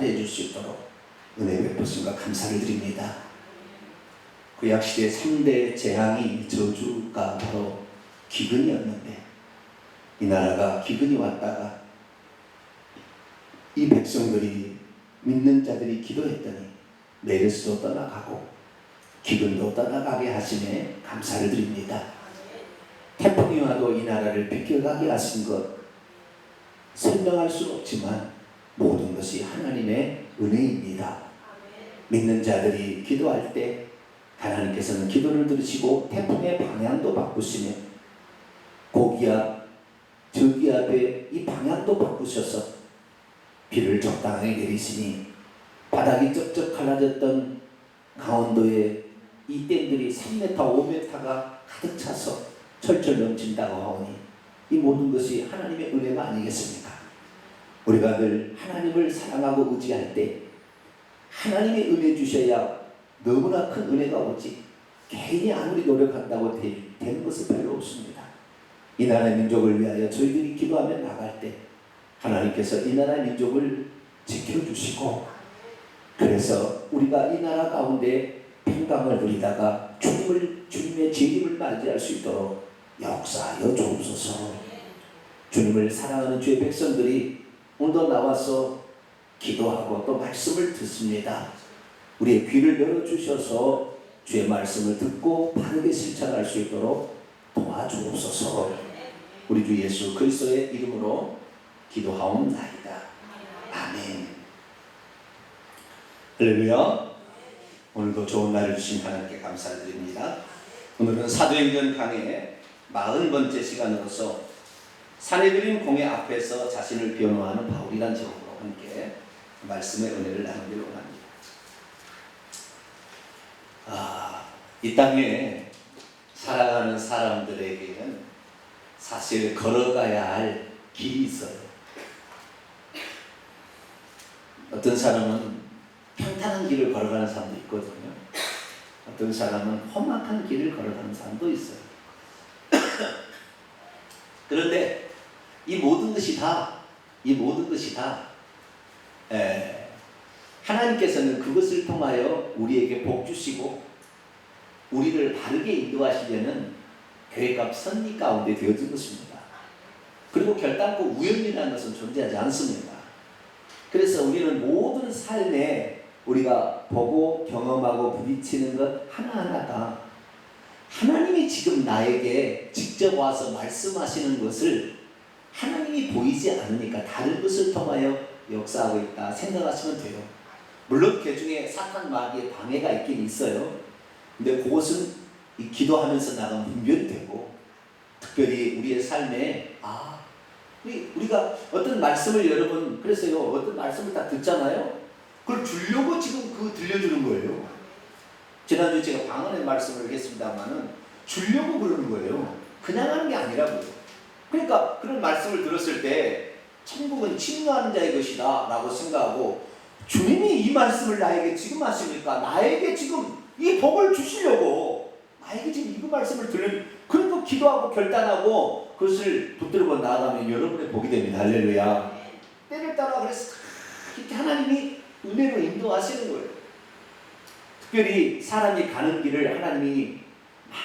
살아내줄 수 있도록 은혜 베푸심과 감사를 드립니다. 구약시대 3대 재앙이 저주가 바로 기근이었는데 이 나라가 기근이 왔다가 이 백성들이 믿는 자들이 기도했더니 메르스도 떠나가고 기근도 떠나가게 하심에 감사를 드립니다. 태풍이 와도 이 나라를 비켜가게 하신 것 설명할 수 없지만 모든 것이 하나님의 은혜입니다. 믿는 자들이 기도할 때 하나님께서는 기도를 들으시고 태풍의 방향도 바꾸시며 고기압, 저기압의 이 방향도 바꾸셔서 비를 적당하게 내리시니 바닥이 쩍쩍 갈라졌던 강원도에 이 댐들이 3m, 5m가 가득 차서 철철 넘친다고 하오니 이 모든 것이 하나님의 은혜가 아니겠습니까? 우리가 늘 하나님을 사랑하고 의지할 때 하나님의 은혜 주셔야 너무나 큰 은혜가 오지 개인이 아무리 노력한다고 되는 것은 별로 없습니다. 이 나라의 민족을 위하여 저희들이 기도하며 나갈 때 하나님께서 이 나라의 민족을 지켜주시고 그래서 우리가 이 나라 가운데 평강을 누리다가 주님의 재림을 맞이할 수 있도록 역사하여 주옵소서. 주님을 사랑하는 주의 백성들이 오늘도 나와서 기도하고 또 말씀을 듣습니다. 우리의 귀를 열어주셔서 주의 말씀을 듣고 바르게 실천할 수 있도록 도와주옵소서. 우리 주 예수 그리스도의 이름으로 기도하옵나이다. 아멘. 할렐루야. 오늘도 좋은 날을 주신 하나님께 감사를 드립니다. 오늘은 사도행전 강의 40번째 시간으로서 사내들인 공회 앞에서 자신을 변호하는 바울이란 제목으로 함께 말씀의 은혜를 나누기를 원합니다. 이 땅에 살아가는 사람들에게는 사실 걸어가야 할 길이 있어요. 어떤 사람은 평탄한 길을 걸어가는 사람도 있거든요. 어떤 사람은 험악한 길을 걸어가는 사람도 있어요. 그런데 이 모든 것이 다 하나님께서는 그것을 통하여 우리에게 복 주시고 우리를 바르게 인도하시려는 계획과 섭리 가운데 되어진 것입니다. 그리고 결단코 우연이라는 것은 존재하지 않습니다. 그래서 우리는 모든 삶에 우리가 보고 경험하고 부딪히는 것 하나하나가 하나님이 지금 나에게 직접 와서 말씀하시는 것을 하나님이 보이지 않으니까 다른 것을 통하여 역사하고 있다 생각하시면 돼요. 물론 그 중에 사탄 마귀의 방해가 있긴 있어요. 근데 그것은 이 기도하면서 나가 분별되고 특별히 우리의 삶에 우리가 어떤 말씀을 여러분 그랬어요. 어떤 말씀을 딱 듣잖아요. 그걸 주려고 지금 그거 들려주는 거예요. 지난주에 제가 방언의 말씀을 했습니다만은 주려고 그러는 거예요. 그냥 하는 게 아니라고요. 그러니까 그런 말씀을 들었을 때 천국은 침노하는 자의 것이다 라고 생각하고 주님이 이 말씀을 나에게 지금 하시니까 나에게 지금 이 복을 주시려고 나에게 지금 이 말씀을 그러니까 기도하고 결단하고 그것을 붙들고 나아가면 여러분의 복이 됩니다. 할렐루야. 때를 따라 그래서 이렇게 하나님이 은혜로 인도하시는 거예요. 특별히 사람이 가는 길을 하나님이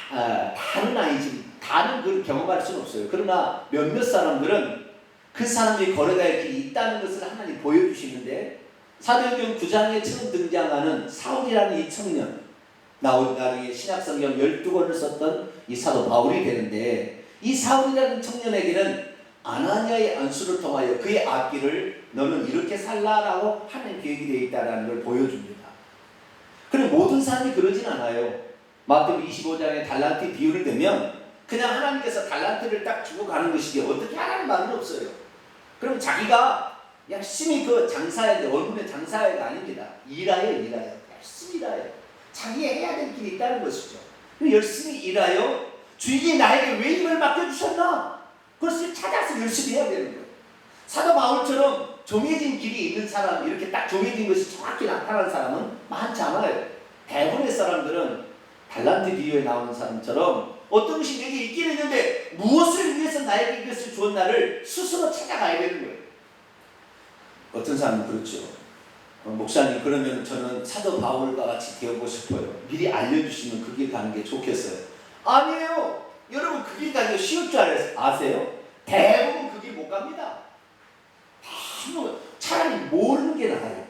다는 아니지 다는 걸 경험할 수는 없어요. 그러나 몇몇 사람들은 그 사람이 걸어갈 길이 있다는 것을 하나님 보여주시는데 사도행전 9장에 처음 등장하는 사울이라는 이 청년 나중에 신약성경 12권을 썼던 이 사도 바울이 되는데 이 사울이라는 청년에게는 아나니아의 안수를 통하여 그의 앞길을 너는 이렇게 살라라고 하는 계획이 되어 있다는 걸 보여줍니다. 그리고 모든 사람이 그러진 않아요. 마태복음 25장에 달란트 비유를 대면 그냥 하나님께서 달란트를 딱 주고 가는 것이지 어떻게 하라는 말은 없어요. 그럼 자기가 열심히 그 장사해야 돼. 원문의 장사해가 아닙니다. 일하여 열심히 일하여 자기 해야 될 길이 있다는 것이죠. 열심히 일하여 주인이 나에게 왜 이걸 맡겨주셨나? 그것을 찾아서 열심히 해야 되는 거예요. 사도 바울처럼 정해진 길이 있는 사람, 이렇게 딱 정해진 것이 정확히 나타나는 사람은 많지 않아요. 대부분의 사람들은 달란트 비유에 나오는 사람처럼 어떤 것이 내게 있긴 있는데 무엇을 위해서 나에게 이것을 주었나를 스스로 찾아가야 되는 거예요. 어떤 사람은 그렇죠. 목사님 그러면 저는 사도 바울과 같이 되어보고 싶어요. 미리 알려주시면 그 길 가는 게 좋겠어요. 아니에요. 여러분 그 길 가는 게 쉬울 줄 아세요? 대부분 그 길 못 갑니다. 차라리 모르는 게 나아요.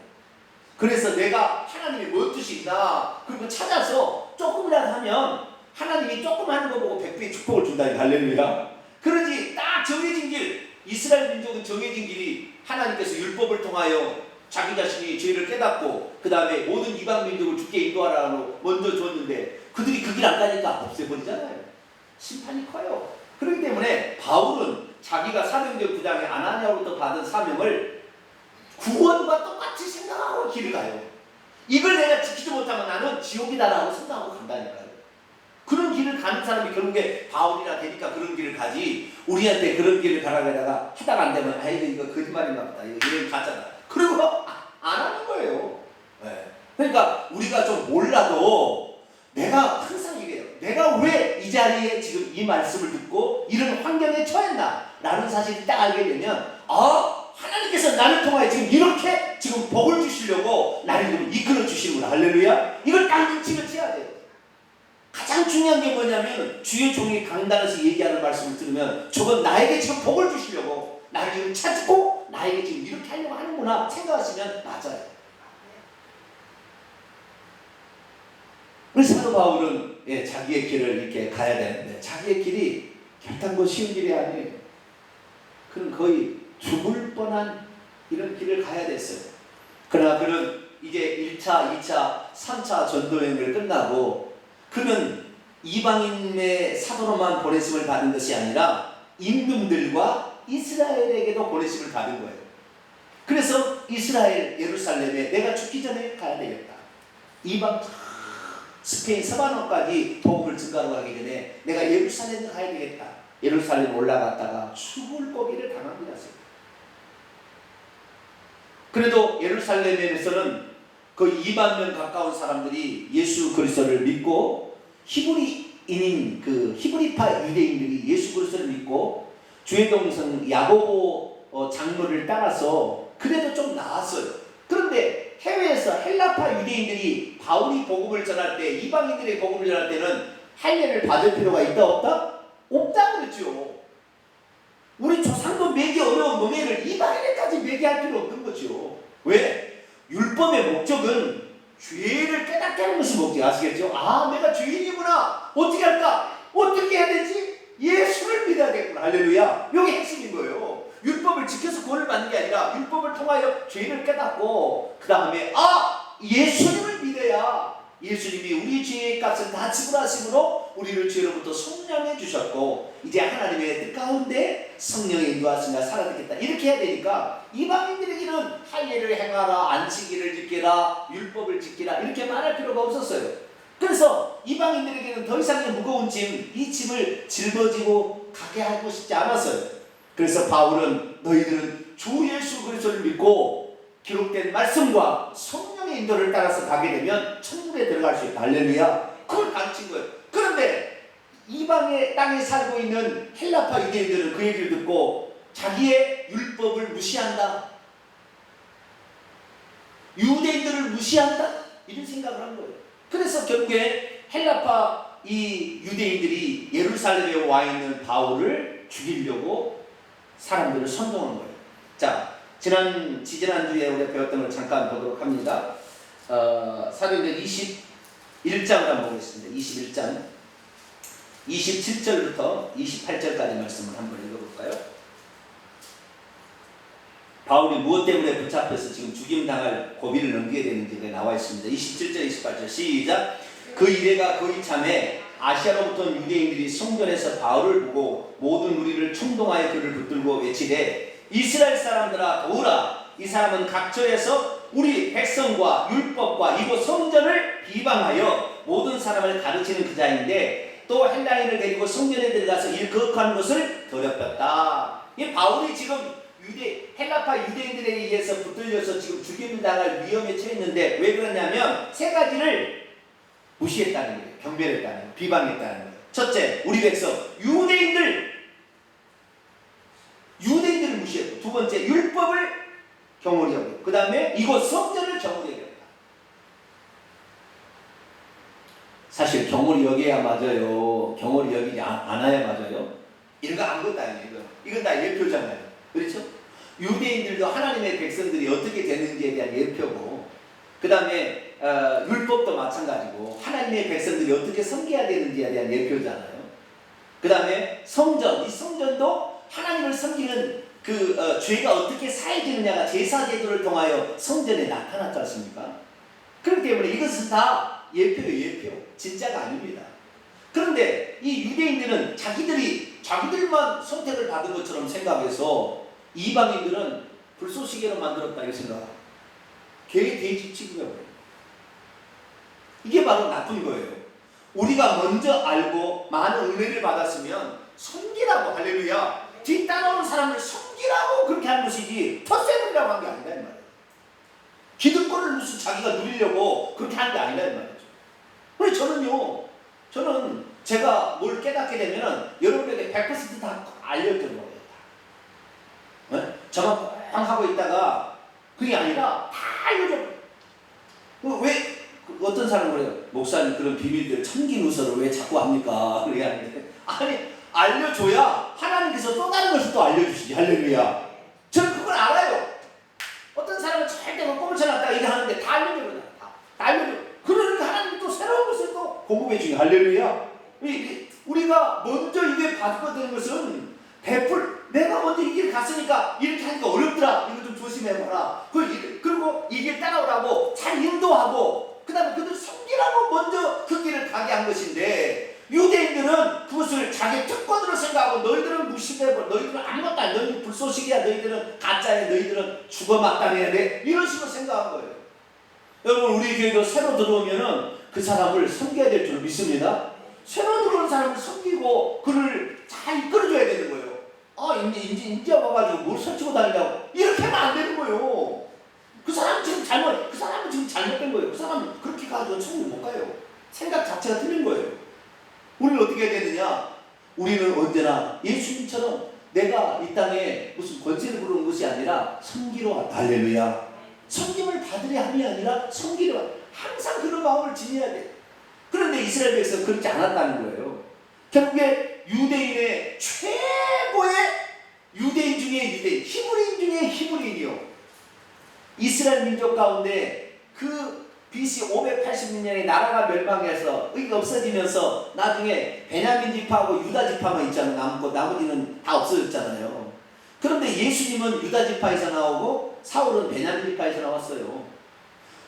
그래서 내가 하나님이 뭐 뜻이나 그리고 찾아서 조금이라도 하면 하나님이 조금 하는 거 보고 100배의 축복을 준다니 할렐루야. 그러지 딱 정해진 길, 이스라엘 민족은 정해진 길이 하나님께서 율법을 통하여 자기 자신이 죄를 깨닫고 그 다음에 모든 이방 민족을 주께 인도하라고 먼저 줬는데 그들이 그 길 안 가니까 없애버리잖아요. 심판이 커요. 그렇기 때문에 바울은 자기가 사도행전 9장에 아나니아로부터 받은 사명을 구원과 똑같이 생각하고 길을 가요. 이걸 내가 지키지 못하면 나는 지옥이다라고 생각하고 간다니까요. 그런 길을 가는 사람이 결국에 바울이나 되니까 그런 길을 가지, 우리한테 그런 길을 가라고 하다가 안 되면 아이고 이거 거짓말인가 보다, 이거 이런 가짜다, 그리고 안 하는 거예요. 네. 그러니까 우리가 좀 몰라도 내가 항상 이래요. 내가 왜 이 자리에 지금 이 말씀을 듣고 이런 환경에 처했나 라는 사실을 딱 알게 되면 하나님께서 나를 통하여 지금 이렇게 지금 복을 주시려고 나를 좀 이끌어 주시는구나. 할렐루야. 이걸 딱 눈치를 채야 돼요. 가장 중요한 게 뭐냐면 주의 종이 강단에서 얘기하는 말씀을 들으면 저건 나에게 지금 복을 주시려고 나를 지금 찾고 나에게 지금 이렇게 하려고 하는구나 생각하시면 맞아요. 그래서 사도 바울은 자기의 길을 이렇게 가야 되는데 자기의 길이 결단코 쉬운 길이 아니에요. 그는 거의 죽을 뻔한 이런 길을 가야 됐어요. 그러나 그는 이제 1차, 2차, 3차 전도여행을 끝나고 그는 이방인의 사도로만 보내심을 받은 것이 아니라 임금들과 이스라엘에게도 보내심을 받은 거예요. 그래서 이스라엘 예루살렘에 내가 죽기 전에 가야 되겠다. 이방 스페인 서바노까지 복음을 증거하러 가기 전에 내가 예루살렘에 가야 되겠다. 예루살렘 올라갔다가 죽을 고비를 당합니다. 그래도 예루살렘에서는 그 2만 명 가까운 사람들이 예수 그리스도를 믿고 히브리인인 그 히브리파 유대인들이 예수 그리스도를 믿고 주의 동생 야고보 장로를 따라서 그래도 좀 나았어요. 그런데 해외에서 헬라파 유대인들이 바울이 복음을 전할 때, 이방인들의 복음을 전할 때는 할례를 받을 필요가 있다 없다? 없다 그랬죠. 우리 조상도 매기 어려운 노예를 이방인에까지 매기할 필요 없는 거죠. 왜? 율법의 목적은 죄를 깨닫게 하는 것이 목적. 아시겠죠? 내가 죄인이구나. 어떻게 할까? 어떻게 해야 되지? 예수를 믿어야 되겠구나. 할렐루야. 이게 핵심인 거예요. 율법을 지켜서 구원을 받는 게 아니라 율법을 통하여 죄를 깨닫고 그 다음에 예수님을 믿어야 예수님이 우리 죄의 값을 다 지불하심으로 우리를 죄로부터 속량해 주셨고 이제 하나님의 뜻 가운데 성령의 인도하심과 살아듣겠다. 이렇게 해야 되니까 이방인들에게는 할례를 행하라, 안식일을 지켜라, 율법을 지키라 이렇게 말할 필요가 없었어요. 그래서 이방인들에게는 더 이상의 무거운 짐, 이 짐을 짊어지고 가게 하고 싶지 않았어요. 그래서 바울은 너희들은 주 예수 그리스도를 믿고 기록된 말씀과 성령의 인도를 따라서 가게 되면 천국에 들어갈 수 있다. 할렐루야. 그걸 가르친 거예요. 그런데 이방의 땅에 살고 있는 헬라파 유대인들은 그 얘기를 듣고 자기의 율법을 무시한다, 유대인들을 무시한다, 이런 생각을 한 거예요. 그래서 결국에 헬라파 이 유대인들이 예루살렘에 와 있는 바울을 죽이려고 사람들을 선동한 거예요. 자, 지지난주에 우리가 배웠던 걸 잠깐 보도록 합니다. 사도행전 21장을 한번 보겠습니다. 21장 27절부터 28절까지 말씀을 한번 읽어볼까요? 바울이 무엇 때문에 붙잡혀서 지금 죽임당할 고비를 넘기게 되는지가 나와 있습니다. 27절 28절 시작. 그 이래가 거의 참에 아시아로부터 유대인들이 성전에서 바울을 보고 모든 무리를 충동하여 그를 붙들고 외치되 이스라엘 사람들아 도우라. 이 사람은 각처에서 우리 백성과 율법과 이곳 성전을 비방하여 모든 사람을 가르치는 그 자인데 또 헬라인을 데리고 성전에 들어가서 일거하는 것을 더럽혔다. 이 바울이 지금 헬라파 유대인들에 의해서 붙들려서 지금 죽임을 당할 위험에 처했는데 왜 그러냐면 세 가지를 무시했다는 거예요. 경멸했다는 거예요. 비방했다는 거예요. 첫째, 우리 백성 유대인들을 무시했고, 두 번째 율법을 경홀히 하고, 그 다음에 이곳 성전을 사실 경홀히 여겨야 맞아요. 경홀히 여기지 않아야 맞아요. 이런 거 아무것도 아니에요. 이건 다 예표잖아요. 그렇죠? 유대인들도 하나님의 백성들이 어떻게 되는지에 대한 예표고, 그 다음에 율법도 마찬가지고 하나님의 백성들이 어떻게 섬겨야 되는지에 대한 예표잖아요. 그 다음에 성전, 이 성전도 하나님을 섬기는 죄가 어떻게 사해지느냐가 제사제도를 통하여 성전에 나타났지 않습니까? 그렇기 때문에 이것은 다 예표예요. 예표. 진짜가 아닙니다. 그런데 이 유대인들은 자기들만 선택을 받은 것처럼 생각해서 이방인들은 불쏘시개로 만들었다 이렇게 생각합니다. 개 돼지 취급해버려요. 이게 바로 나쁜 거예요. 우리가 먼저 알고 많은 은혜를 받았으면 섬기라고, 할렐루야, 뒤따라오는 사람을 섬기라고 그렇게 한 것이지 텃세부리라고 한 게 아니다 이 말이에요. 기득권을 무슨 자기가 누리려고 그렇게 한 게 아니다 이 말이죠. 그래서 저는 제가 뭘 깨닫게 되면은 여러분에게 100%다 알려드리는 거예요. 네? 저만 꽝 하고 있다가 그게 아니라 다 알려줘요. 왜 어떤 사람은 그래요? 목사님 그런 비밀들 참기누설을 왜 자꾸 합니까? 그게 아닌데, 아니 알려줘야 하나님께서 또 다른 것을 또 알려주시지. 할렐루야. 저는 그걸 알아요. 어떤 사람은 절대 꿈을 쳐놨다가 이래 하는데 다 알려줘요. 다 알려줘. 그러니까 하나님이 또 새로운 것을 또 공급해 주니. 할렐루야. 우리가 먼저 이게 받거든 것은 내가 먼저 이 길 갔으니까 이렇게 하니까 어렵더라. 이거 좀 조심해봐라. 그리고 이 길 따라오라고 잘 인도하고, 그 다음에 그들 섬기라고 먼저 그 길을 가게 한 것인데, 유대인들은 그것을 자기 특권으로 생각하고 너희들은 무시되고 너희들은 아무것도 아니야. 너희들은 불쏘시개야. 너희들은 가짜야. 너희들은 죽어 마땅해야 돼. 이런 식으로 생각한 거예요. 여러분 우리 교회도 새로 들어오면은 그 사람을 섬겨야 될 줄 믿습니다. 새로 들어온 사람을 섬기고 그를 잘 이끌어줘야 되는 거예요. 이제 와가지고 뭘 설치고 다니냐고 이렇게 하면 안 되는 거예요. 그 사람은 지금 잘못된 거예요. 그 사람은 그렇게 가지고 천국 못 가요. 생각 자체가 틀린 거예요. 우리는 어떻게 해야 되느냐? 우리는 언제나 예수님처럼 내가 이 땅에 무슨 권세를 부르는 것이 아니라 섬기러 왔다. 할렐루야. 섬김을 받으려 함이 아니라 섬기려 왔다. 항상 그런 마음을 지녀야 돼. 그런데 이스라엘 백성은 그렇지 않았다는 거예요. 결국에 유대인의 최고의 유대인 중에 유대인, 히브리인 중에 히브리인이요. 이스라엘 민족 가운데 그 BC 586년에 나라가 멸망해서 의가 없어지면서 나중에 베냐민 지파하고 유다 지파만 있잖아요. 남고 나머지는 다 없어졌잖아요. 그런데 예수님은 유다 지파에서 나오고 사울은 베냐민 지파에서 나왔어요.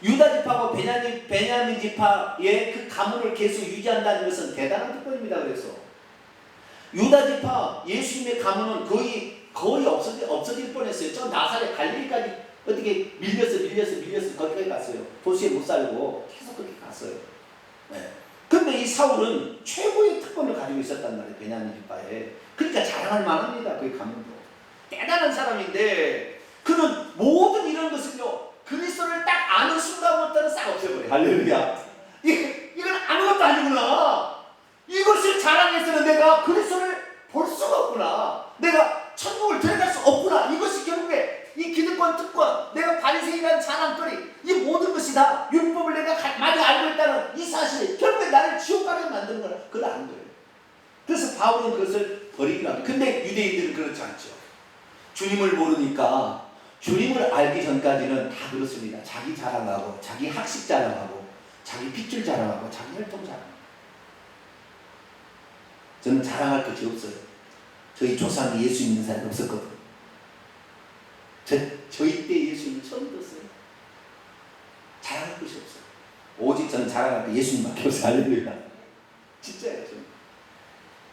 유다 지파하고 베냐민 지파의 그 가문을 계속 유지한다는 것은 대단한 특권입니다. 그래서 유다 지파 예수님의 가문은 거의 없어질 뻔했어요. 저 나사렛 갈릴리까지 어떻게 밀려서 거기까지 갔어요. 도시에 못 살고 계속 그렇게 갔어요. 네. 근데 이 사울은 최고의 특권을 가지고 있었단 말이에요. 베냐민 지파에. 그러니까 자랑할 만합니다. 그 가문도 대단한 사람인데, 그는 모든 이런 것을요 그리스도를 딱 아는 순간부터는 싹 없애버려요. 할렐루야. 이건 아무것도 아니구나. 이것을 자랑해서는 내가 그리스도를 볼 수가 없구나. 내가 천국을 들어갈 수 없구나. 이것이 결국에 이 기득권, 특권, 내가 바리새인이라는 자랑거리, 이 모든 것이 다 율법을 내가 많이 알고 있다는 이 사실이 결국에 나를 지옥 가게 만드는 거라. 그걸 안 거예요. 그래서 바울은 그것을 버리기로 합니다. 근데 유대인들은 그렇지 않죠. 주님을 모르니까, 주님을 알기 전까지는 다 그렇습니다. 자기 자랑하고, 자기 학식 자랑하고, 자기 핏줄 자랑하고, 자기 혈통 자랑하고. 저는 자랑할 것이 없어요. 저희 조상이 예수 믿는 사람이 없었거든요. 저희 때 예수님을 처음 들었어요. 자랑할 것이 없어요. 오직 저는 자랑할 게 예수님밖에 없어요. 할렐루야. 진짜예요. 저는.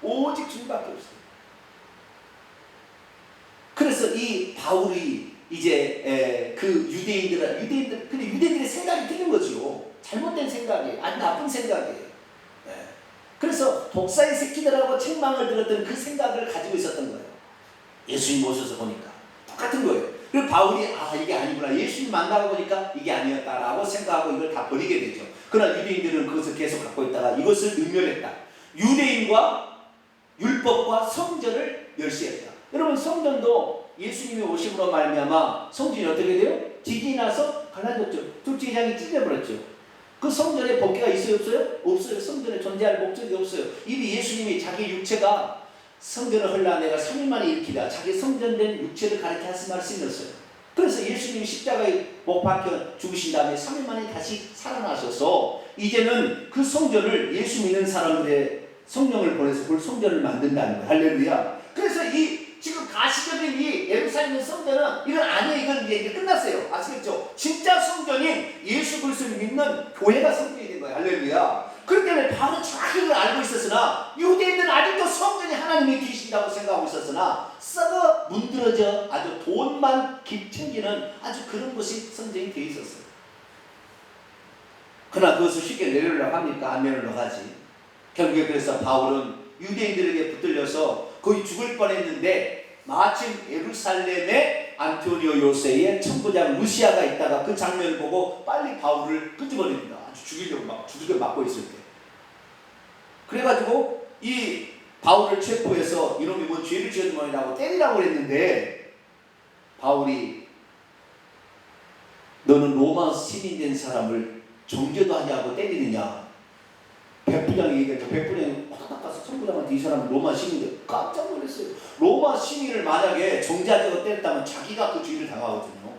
오직 주님밖에 없어요. 그래서 이 바울이 이제 근데 유대인들의 생각이 틀린 거죠. 잘못된 생각이에요. 아주 나쁜 생각이에요. 그래서 독사의 새끼들하고 책망을 들었던 그 생각을 가지고 있었던 거예요. 예수님 오셔서 보니까 똑같은 거예요. 그리고 바울이 이게 아니구나, 예수님 만나고 보니까 이게 아니었다라고 생각하고 이걸 다 버리게 되죠. 그러나 유대인들은 그것을 계속 갖고 있다가 이것을 능멸했다. 유대인과 율법과 성전을 멸시했다. 여러분, 성전도 예수님이 오심으로 말미암아 성전이 어떻게 돼요? 지진이 나서 갈라졌죠. 둘째 장이 찢어버렸죠. 그 성전에 법궤가 있어요 없어요? 없어요. 성전에 존재할 목적이 없어요. 이미 예수님이 자기 육체가 성전을 흘러내가 3일 만에 일으키다 자기 성전된 육체를 가리켜 하신 말씀이었어요. 그래서 예수님이 십자가에 못 박혀 죽으신 다음에 3일 만에 다시 살아나셔서 이제는 그 성전을 예수 믿는 사람들의 성령을 보내서 그 성전을 만든다는 거예요. 할렐루야. 그래서 이 지금 가시적인 이 예루살렘 성전은 이건 아니에요. 이건 이제 끝났어요. 아시겠죠? 진짜 성전인 예수 그리스도를 믿는 교회가 성전이 된 거예요. 할렐루야. 그렇기 때문에 바울은 정확히 그걸 알고 있었으나 유대인들은 아직도 성전이 하나님이 계신다고 생각하고 있었으나 썩어 문드러져 아주 돈만 챙기는 아주 그런 것이 성전이 되어 있었어요. 그러나 그것을 쉽게 내려려고 합니까? 안 내려려고 하지. 결국에 그래서 바울은 유대인들에게 붙들려서 거의 죽을 뻔했는데 마침 예루살렘에 안토니오 요새의 천부장 루시아가 있다가 그 장면을 보고 빨리 바울을 끄집어냅니다. 아주 죽이려고 막 두들겨 맞고 있을 때. 그래가지고 이 바울을 체포해서 이놈이 뭐 죄를 지은 모양이라고 때리라고 그랬는데 바울이 너는 로마 시민 된 사람을 정죄도 하냐고 때리느냐. 백부장이 얘기했죠. 백부장이 확 가서 천부장한테 이 사람은 로마 시민인데 깜짝 놀랐어요. 로마 시민을 만약에 정죄하자고 때렸다면 자기가 그 죄를 당하거든요.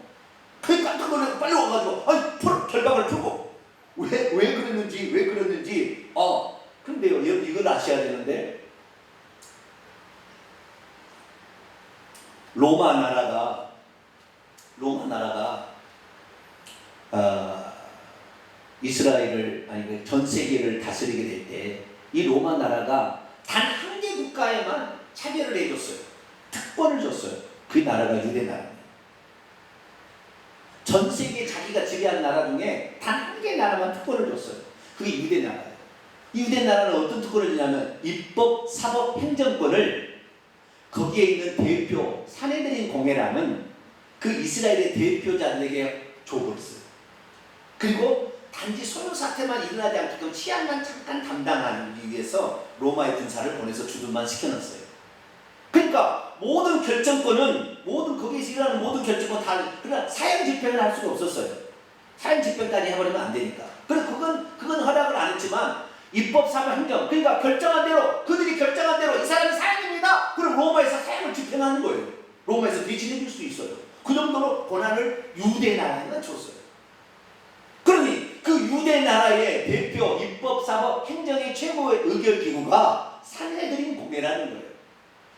그게 깜짝 놀라서 빨리 와가지고 결박을 풀고 왜 그랬는지 근데요 이걸 아셔야 되는데 로마 나라가 이스라엘을 아니 전 세계를 다스리게 될 때 이 로마 나라가 단 한 개 국가에만 차별을 해줬어요. 특권을 줬어요. 그 나라가 유대 나라입니다. 전 세계 자기가 지배한 나라 중에 단 한 개 나라만 특권을 줬어요. 그게 유대 나라예요. 이 유대 나라는 어떤 특권을 주냐면 입법, 사법, 행정권을 거기에 있는 대표 사내들인 공회라는 그 이스라엘의 대표자들에게 줘버렸어요. 그리고 단지 소요 사태만 일어나지 않게끔 치안만 잠깐 담당하기 위해서 로마의 군사를 보내서 주둔만 시켜놨어요. 그러니까 모든 결정권은 거기에서 일어나는 모든 결정권 다 그러니까 사형 집행을 할 수가 없었어요. 사형 집행까지 해버리면 안 되니까. 그래서 그건 허락을 안 했지만 입법, 사법, 행정 그러니까 그들이 결정한 대로 이 사람이 사형입니다. 그럼 로마에서 사형을 집행하는 거예요. 로마에서 대신해 줄 수 있어요. 그 정도로 권한을 유대 나라에만 줬어요. 그러니 그 유대 나라의 대표 입법, 사법, 행정의 최고의 의결기구가 산헤드린 공회라는 거예요.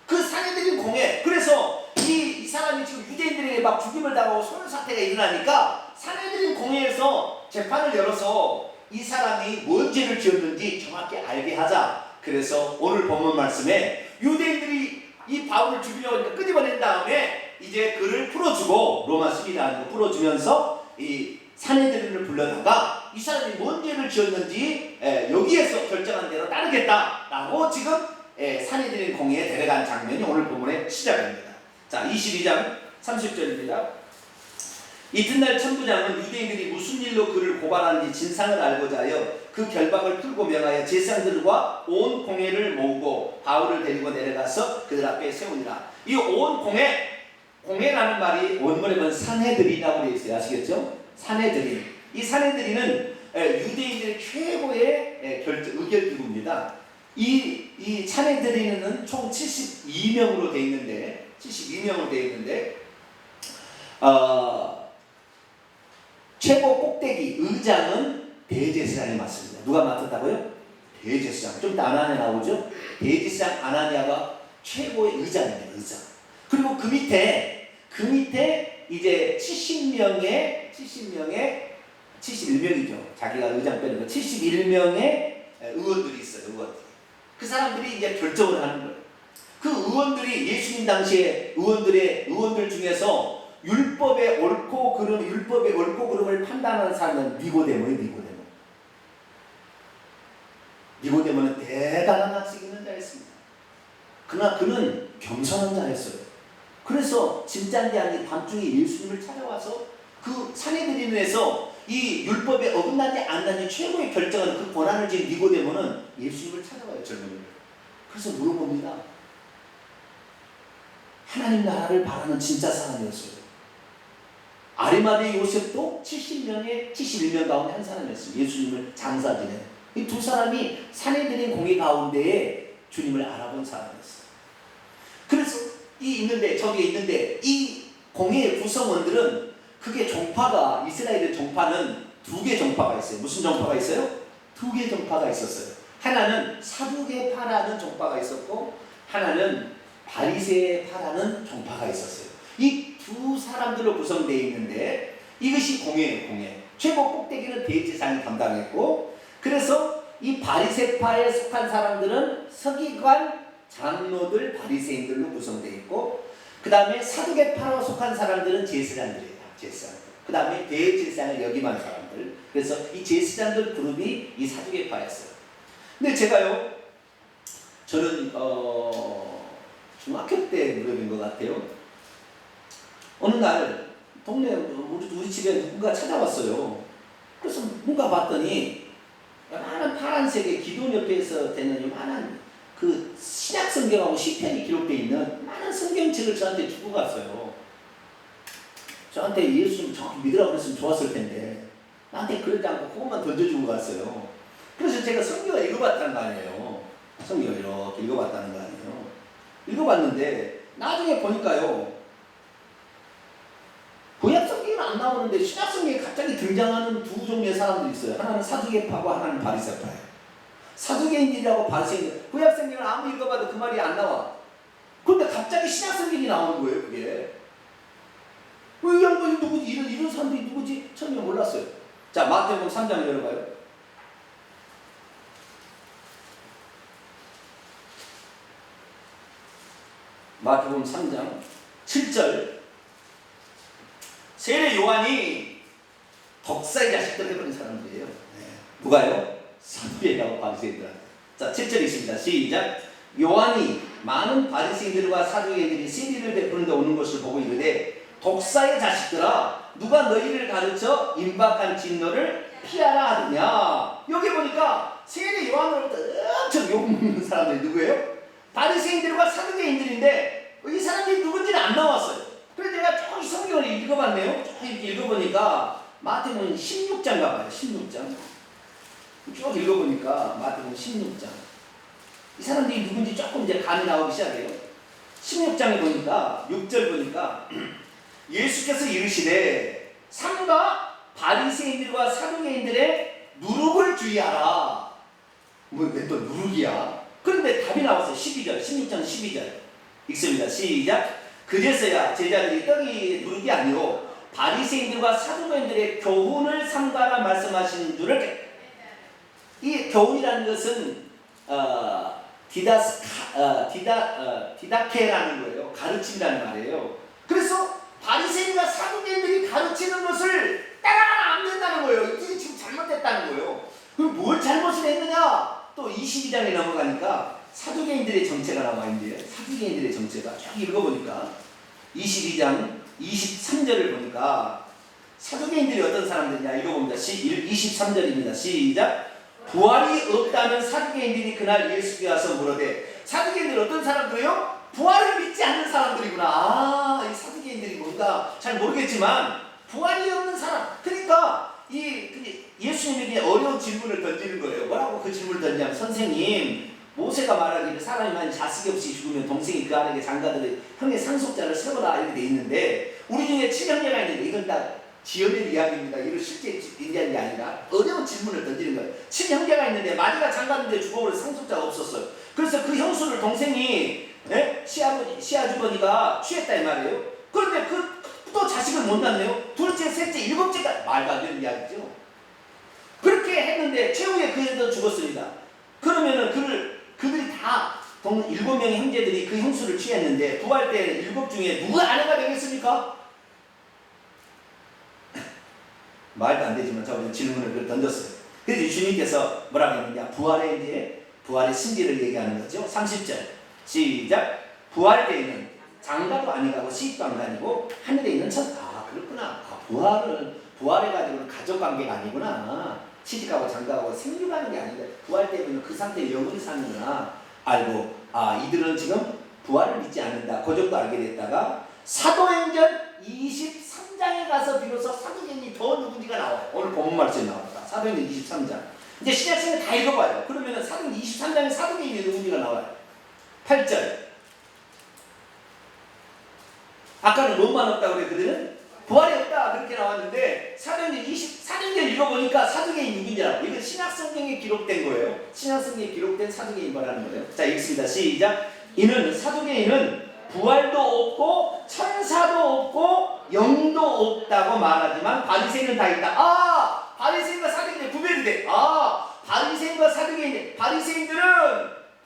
그 산헤드린 공회 그래서 이 사람이 지금 유대인들에게 막 죽임을 당하고 소요 사태가 일어나니까 산헤드린 공회에서 재판을 열어서 이 사람이 뭔 죄를 지었는지 정확히 알게 하자. 그래서 오늘 본문 말씀에 유대인들이 이 바울을 죽이려고 끄집어낸 다음에 이제 그를 풀어주고 로마 시민이라는 거 풀어주면서 이 산헤드린을 불러다가 이 사람이 뭔 죄를 지었는지 여기에서 결정한 대로 따르겠다라고 지금 산헤드린 공회에 데려간 장면이 오늘 본문의 시작입니다. 자, 22장 30절입니다. 이튿날 천부장은 유대인들이 무슨 일로 그를 고발하는지 진상을 알고자 하여 그 결박을 풀고 명하여 제사장들과 온 공회를 모으고 바울을 데리고 내려가서 그들 앞에 세우니라. 이 온 공회라는 말이 원문에 보면 산헤드린이라고 되어 있어요. 아시겠죠? 산헤드린. 이 산헤드린은 유대인들의 최고의 의결기구입니다. 이 산헤드린은 총 72명으로 되어 있는데 최고 꼭대기 의장은 대제사장이 맡습니다. 누가 맡았다고요? 대제사장. 좀 이따 아나니아 나오죠? 대제사장 아나니아가 최고의 의장입니다. 의장. 그리고 그 밑에 이제 71명이죠. 자기가 의장 빼는 거 71명의 의원들이 있어요. 의원들. 그 사람들이 이제 결정을 하는 거예요. 그 의원들이 예수님 당시에 의원들 중에서 율법의 옳고 그름을 판단하는 사람은 니고데모예요. 니고데모는 대단한 학식 있는 자였습니다. 그러나 그는 겸손한 자였어요. 그래서 진짠데 아닌 밤중에 예수님을 찾아와서 그 산헤드린에서 이 율법에 어긋나지 안 나지 최고의 결정하는 그 권한을 지닌 니고데모는 예수님을 찾아와요. 젊은이를. 그래서 물어봅니다. 하나님 나라를 바라는 진짜 사람이었어요. 아리마대 요셉도 71명 가운데 한 사람이었습니다. 예수님을 장사 지내는. 이 두 사람이 산에 들인 공의 가운데에 주님을 알아본 사람이었어요. 그래서 저기에 있는데 이 공의의 구성원들은 그게 종파가, 이스라엘의 종파는 두 개 종파가 있어요. 무슨 종파가 있어요? 두 개 종파가 있었어요. 하나는 사두개파라는 종파가 있었고 하나는 바리새파라는 종파가 있었어요. 이 두 사람들로 구성되어 있는데 이것이 공예예요. 공예. 최고 꼭대기는 대제사장이 담당했고, 그래서 이 바리새파에 속한 사람들은 서기관, 장로들, 바리새인들로 구성되어 있고, 그 다음에 사두개파로 속한 사람들은 제사장들이에요. 제사장들. 그 다음에 대제사장을 역임한 사람들. 그래서 이 제사장들 그룹이 이 사두개파였어요. 근데 저는 중학교 때 무렵인 것 같아요. 어느 날 동네 우리 집에 누군가 찾아왔어요. 그래서 뭔가 봤더니 요만한 파란색의 기도 옆에서 되는 요만한 그 신약 성경하고 시편이 기록되어 있는 많은 성경책을 저한테 주고 갔어요. 저한테 예수님 정확히 믿으라고 그랬으면 좋았을 텐데 나한테 그러지 않고 그것만 던져주고 갔어요. 그래서 제가 성경을 읽어봤다는 거 아니에요. 성경을 이렇게 읽어봤다는 거 아니에요. 읽어봤는데 나중에 보니까요, 구약 성경은 안 나오는데 신약 성경에 갑자기 등장하는 두 종류의 사람들이 있어요. 하나는 사두개파고 하나는 바리새파예요. 사두개인들이라고 바리새인들. 구약 성경을 아무 읽어봐도 그 말이 안 나와. 그런데 갑자기 신약 성경이 나오는 거예요. 그게 이 양반이 누구지? 이런 사람들이 누구지? 처음에 몰랐어요. 자, 마태복음 3장 열어봐요. 마태복음 3장 7절. 세례 요한이 독사의 자식들 해버린 사람들이에요. 누가요? 사두개인하고 바리새인들한테. 자, 7절 있습니다. 시작. 요한이 많은 바리새인들과 사두개인들이 세례를 베푸는 데 오는 것을 보고 이르되, 독사의 자식들아, 누가 너희를 가르쳐 임박한 진노를 피하라 하느냐. 여기 보니까 세례 요한으로부터 엄청 욕먹는 사람들이 누구예요? 바리새인들과 사두개인들인데 이 사람들이 누군지는 안 나왔어요. 그래서 내가 쭉 성경을 읽어봤네요. 쭉 이렇게 읽어보니까 마태복음 16장 가봐요. 16장 쭉 읽어보니까 마태복음 16장 이 사람들이 누군지 조금 이제 감이 나오기 시작해요. 16장에 보니까 6절 보니까 예수께서 이르시되 삼가 바리새인들과 사두개인들의 누룩을 주의하라. 왜 또 누룩이야? 그런데 답이 나왔어요. 12절 16장 12절 읽습니다. 시작. 그제서야 제자들이 떡이 누룩이 아니오 바리새인들과 사두개인들의 교훈을 삼가라 말씀하시는 줄을. 이 교훈이라는 것은 디다케라는 거예요. 가르침이라는 말이에요. 그래서 바리새인과 사두개인들이 가르치는 것을 따라가면 안 된다는 거예요. 이들이 지금 잘못됐다는 거예요. 그럼 뭘 잘못을 했느냐? 또 22장에 넘어가니까 사두개인들의 정체가 나와 있는데요. 사두개인들의 정체가 쭉 읽어보니까 22장 23절을 보니까 사두개인들이 어떤 사람들이냐 읽어봅니다. 23절입니다. 시작. 부활이 없다는 사두개인들이 그날 예수께 와서 물어대. 사두개인들이 어떤 사람들이요? 부활을 믿지 않는 사람들이구나. 이 사두개인들이 뭔가 잘 모르겠지만 부활이 없는 사람. 그러니까 예수님에게 어려운 질문을 던지는 거예요. 뭐라고 그 질문을 던지냐면, 선생님, 모세가 말하기를 사람이 만약 자식이 없이 죽으면 동생이 그 아내에게 장가들을 형의 상속자를 세워라 이렇게 돼 있는데, 우리 중에 친형제가 있는데, 이건 다 지어낸 이야기입니다. 이거 실제 인디한 게 아니라 어려운 질문을 던지는 거예요. 친형제가 있는데 마디가 장가는데 죽어버려 상속자가 없었어요. 그래서 그 형수를 동생이 시아주머니가 취했다 이 말이에요. 그런데 또 자식을 못 낳네요. 둘째, 셋째, 일곱째가 말도 안 되는 이야기죠. 그렇게 했는데 최후에 그 애도 죽었습니다. 그러면은 그들이 다 7명의 형제들이 그 형수를 취했는데 부활 때 7 중에 누가 아내가 되겠습니까? 말도 안 되지만 저는 질문을 던졌어요. 그래서 주님께서 뭐라고 했느냐? 부활의 승리를 얘기하는 거죠. 30절 시작. 부활 때에는 장가도 아니고 시집도 안 다니고 하늘에 있는 그렇구나. 부활해가지고 가족관계가 아니구나. 시집가고 장가가고 생육하는 게 아니라 부활 때문에 그 상태에 영원히 사는구나 알고, 이들은 지금 부활을 믿지 않는다. 그 정도 알게 됐다가 사도행전 23장 23장에 가서 비로소 사도행이 더 누군지가 나와요. 오늘 본문 말씀이 나왔다. 사도행전 23장. 이제 신약성을 다 읽어봐요. 그러면 사도행전 23장에 사도행이 누군지가 나와요. 8절. 아까는 뭐만 없다고 그래 그들은? 부활이 없다 그렇게 나왔는데 사도행전 24년 읽어보니까 사도행이 누군지 알아. 이건 신약성경에 기록된 거예요. 신약성경에 기록된 사도행이 뭐라는 거예요. 자 읽습니다. 시작. 이는 사도행에는 부활도 없고 천사도 없고 영도 없다고 말하지만 바리새인은 다 있다. 아 바리새인과 사도행이 구별이 돼. 아 바리새인과 사도행이 바리새인들은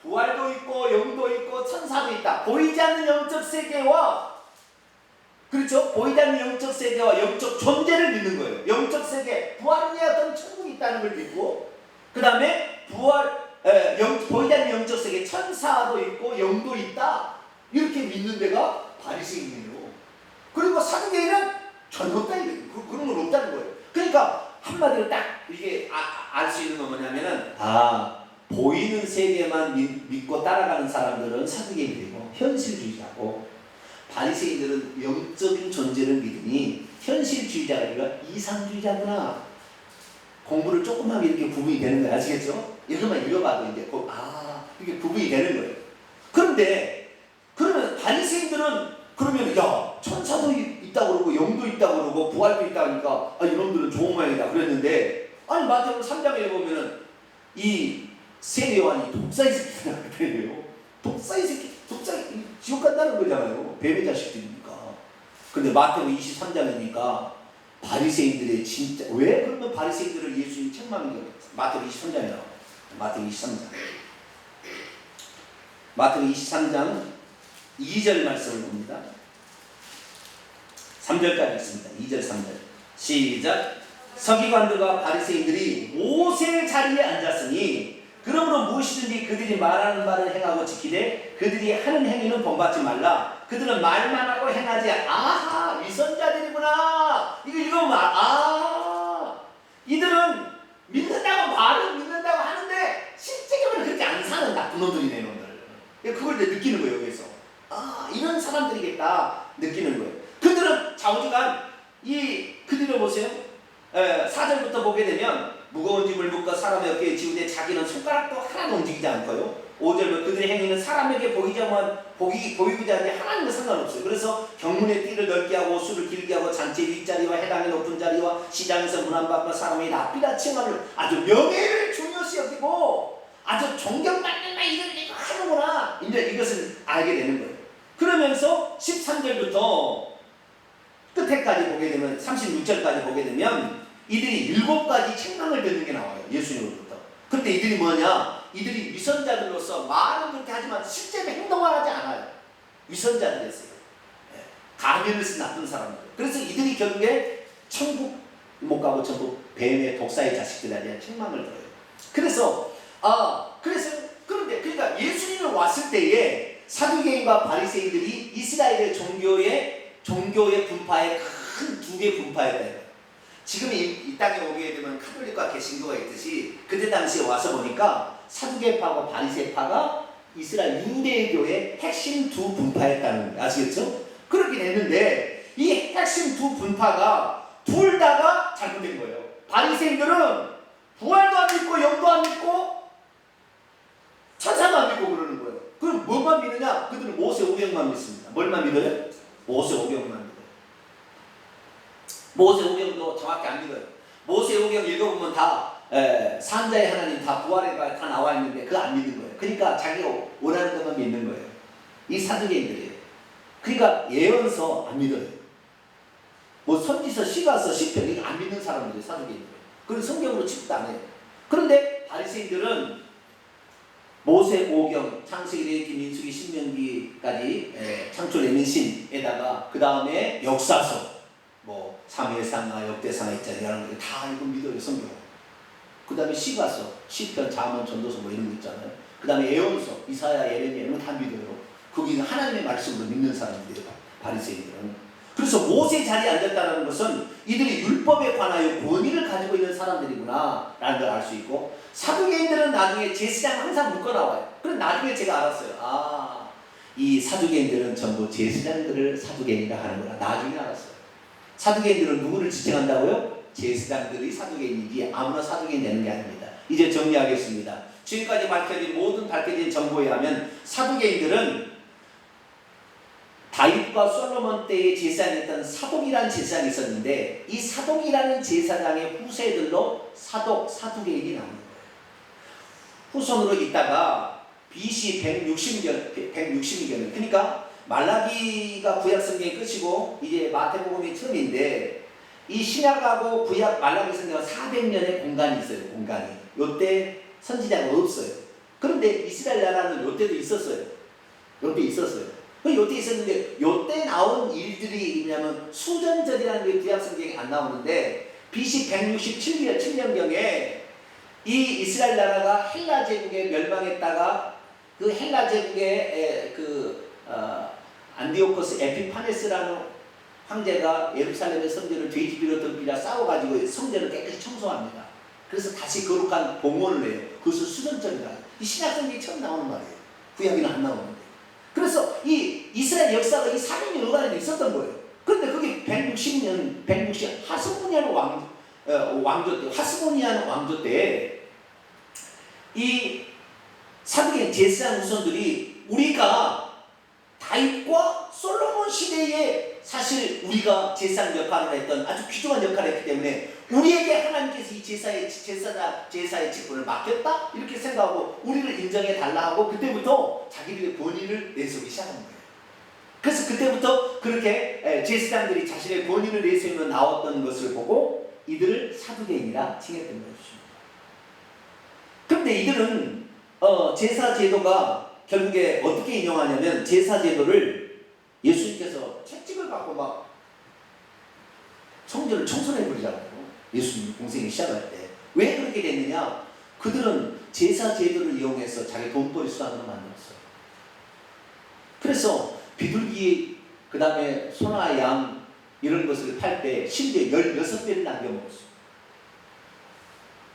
부활도 있고 영도 있고 천사도 있다. 보이지 않는 영적 세계와 그렇죠? 보이지 않는 영적 세계와 영적 존재를 믿는 거예요. 영적 세계, 부활 후에 어떤 천국이 있다는 걸 믿고, 그 다음에 보이지 않는 영적 세계, 천사도 있고 영도 있다. 이렇게 믿는 데가 바리새인이에요. 그리고 사두개인은 전혀 없다 이거예요. 그런 건 없다는 거예요. 그러니까 한마디로 딱 이게 알 수 있는 건 뭐냐면은 보이는 세계만 믿고 따라가는 사람들은 사두개인이 되고 현실주의자고. 바리새인들은 영적인 존재를 믿으니 현실주의자가 아니라 이상주의자구나. 공부를 조금만 이렇게 구분이 되는 거야. 아시겠죠? 이것만 읽어봐도 이제 이게 구분이 되는 거예요. 그런데 그러면 바리새인들은 그러면 천사도 있다고 그러고 영도 있다고 그러고 부활도 있다고 하니까 이놈들은 좋은 모양이다 그랬는데 마태복음 3장에 보면은 이 세례요한이 독사의 새끼라고 그래요. 독사의 새끼. 지옥 간다는 거잖아요. 뱀의 자식들이니까. 근데 마태복음 23장이니까 바리새인들의 진짜 왜 그러면 바리새인들을 예수님이 책망한 게 마태복음 23장에 나와요. 마태복음 23장. 마태복음 23장 2절 말씀을 봅니다. 3절까지 있습니다. 2절 3절. 시작. 서기관들과 바리새인들이 모세 자리에 앉았으니 그러므로 무엇이든지 그들이 말하는 바를 행하고 지키되 그들이 하는 행위는 본받지 말라. 그들은 말만 하고 행하지. 아하 위선자들이구나. 이거 읽으면 이들은 믿는다고 말은 믿는다고 하는데 실제적으로 그렇게 안 사는 나쁜 놈들이네 놈들. 그걸 이제 느끼는 거예요. 여기서 이런 사람들이겠다 느끼는 거예요. 그들은 좌우지간 그들을 보세요. 4절부터 보게 되면 무거운 짐을 묶어 사람의 어깨에 지우되 자기는 손가락도 하나도 움직이지 않고요. 5절은 그들의 행위는 사람에게 보이고자 하는데 하나님과 상관없어요. 그래서 경문의 띠를 넓게 하고 술을 길게 하고 잔치 윗자리와 해당의 높은 자리와 시장에서 문안 밖과 사람이 납비다 칭하는 아주 명예를 중요시 여기고 아주 존경받는 일을 하는구나. 이제 이것을 알게 되는 거예요. 그러면서 13절부터 끝에까지 보게 되면 36절까지 보게 되면 이들이 7가지 책망을 듣는 게 나와요. 예수님으로부터. 그런데 이들이 뭐냐? 이들이 위선자들로서 말은 그렇게 하지만 실제로 행동을 하지 않아요. 위선자들이었어요. 가면을 쓴 나쁜 사람들. 그래서 이들이 결국에 천국 못 가고 전부 뱀의 독사의 자식들 아니야 책망을 들어요. 그런데 그러니까 예수님이 왔을 때에 사두개인과 바리새인들이 이스라엘의 종교의 분파에 큰 2개 분파였다. 지금 이 땅에 오게 되면 카톨릭과 개신교가 있듯이 그때 당시에 와서 보니까 사두개파와 바리새파가 이스라엘 유대교의 핵심 2 분파였다는 거예요. 아시겠죠? 그렇게 됐는데 이 핵심 2 분파가 둘 다가 잘못된 거예요. 바리새인들은 부활도 안 믿고 영도 안 믿고 천사도 안 믿고 그러는 거예요. 그럼 뭐만 믿느냐? 그들은 모세 오경만 믿습니다. 뭘만 믿어요? 모세 오경만 믿어요. 모세 오경도 정확히 안 믿어요. 모세 오경 읽어보면 다 산자의 하나님 다 부활에 다 나와 있는데 그거 안 믿는 거예요. 그러니까 자기가 원하는 것만 믿는 거예요. 이 사두개인들이에요. 그러니까 예언서 안 믿어요. 선지서, 시가서, 시편 이거 안 믿는 사람들이 사두개인들이에요. 그건 성경으로 취급도 안 해요. 그런데 바리새인들은 모세 오경, 창세기, 레위기, 민수기, 신명기까지 창조 내민신에다가 그 다음에 역사서 사무엘상하, 역대상하 있잖아요. 이런 거 다 이거 믿어요, 성경. 그 다음에 시가서, 시편, 잠언, 전도서 이런 거 있잖아요. 그 다음에 예언서, 이사야, 예레미야 이런 거 다 믿어요. 거기는 하나님의 말씀으로 믿는 사람들이에요, 바리새인들은. 그래서 모세 자리에 앉았다는 것은 이들이 율법에 관하여 권위를 가지고 있는 사람들이구나 라는 걸 알 수 있고, 사두개인들은 나중에 제사장 항상 묶어 나와요. 그럼 나중에 제가 알았어요. 이 사두개인들은 전부 제사장들을 사두개인이라 하는구나. 나중에 알았어요. 사두개인들은 누구를 지칭한다고요? 제사장들이 사두개인이지 아무나 사두개인 되는 게 아닙니다. 이제 정리하겠습니다. 지금까지 밝혀진 정보에 하면 사두개인들은 다윗과 솔로몬 때의 제사장이었던 사독이라는 제사장이 있었는데 이 사독이라는 제사장의 후세들로 사두개인이 나오는 거예요. 후손으로 있다가 BC 160년 그러니까 말라기가 구약 성경이 끝이고 이제 마태복음이 처음인데 이 신약하고 구약 말라기 성경은 400년의 공간이 있어요. 공간이. 요때 선지자가 없어요. 그런데 이스라엘 나라는 요때도 있었어요. 요때 있었어요. 요때 있었는데 요때 나온 일들이 뭐냐면 수전절이라는 게 구약 성경에 안 나오는데 BC 167년경에 이 이스라엘 나라가 헬라 제국에 멸망했다가 그 헬라 제국의 안디오코스 에피파네스라는 황제가 예루살렘의 성전을 돼지비로 덮이라 싸워가지고 성전을 깨끗이 청소합니다. 그래서 다시 거룩한 봉헌을 해요. 그것을 수전절이라. 이 신약 성경이 처음 나오는 말이에요. 구약에는 안 나오는데. 그래서 이 이스라엘 역사가 이 400년 여간에 있었던 거예요. 그런데 그게 160 하스모니아는 왕조 때, 하스모니아는 왕조 때 이 사두개인 제사장 후손들이 우리가 다윗과 솔로몬 시대에 사실 우리가 제사장 역할을 했던 아주 귀중한 역할을 했기 때문에 우리에게 하나님께서 이 제사의 직분을 맡겼다? 이렇게 생각하고 우리를 인정해 달라 하고 그때부터 자기들의 권위를 내세우기 시작한 거예요. 그래서 그때부터 그렇게 제사장들이 자신의 권위를 내세우며 나왔던 것을 보고 이들을 사두개인이라 칭했던 것입니다. 그런데 이들은 제사 제도가 결국에 어떻게 인용하냐면 제사 제도를 예수님께서 채찍을 갖고 막 성전을 청소해버리잖아요. 예수님 공생이 시작할 때. 왜 그렇게 됐느냐? 그들은 제사 제도를 이용해서 자기 돈벌이 수단으로 만들었어요. 그래서 비둘기, 그 다음에 소나 양 이런 것을 팔 때 심지어 16배를 남겨먹었어요.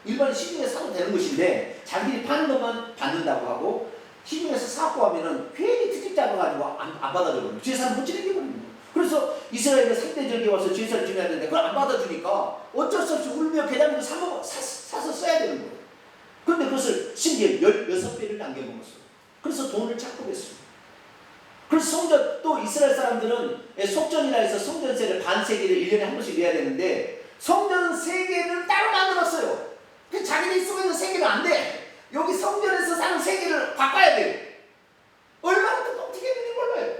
일반 시중에 사도 되는 것인데 자기들이 파는 것만 받는다고 하고 시중에서 사고 하면은 괜히 트집 잡아가지고 안 받아줘버려요. 제사는 못 지내게 버립니다. 그래서 이스라엘의 3대 절기 와서 제사를 지내야 되는데 그걸 안 받아주니까 어쩔 수 없이 울며 계단으로 사서 써야 되는 거예요. 그런데 그것을 심지어 16배를 남겨먹었어요. 그래서 돈을 착복했어요. 그래서 성전, 또 이스라엘 사람들은 속전이라 해서 성전세를 반세기를 1년에 한 번씩 내야 되는데 성전 세계를 따로 만들었어요. 그래서 자기들이 쓰고 있는 세계가 안 돼. 여기 성전에서 사는 세계를 바꿔야 돼. 얼마나 또 어떻게 했는지 몰라요.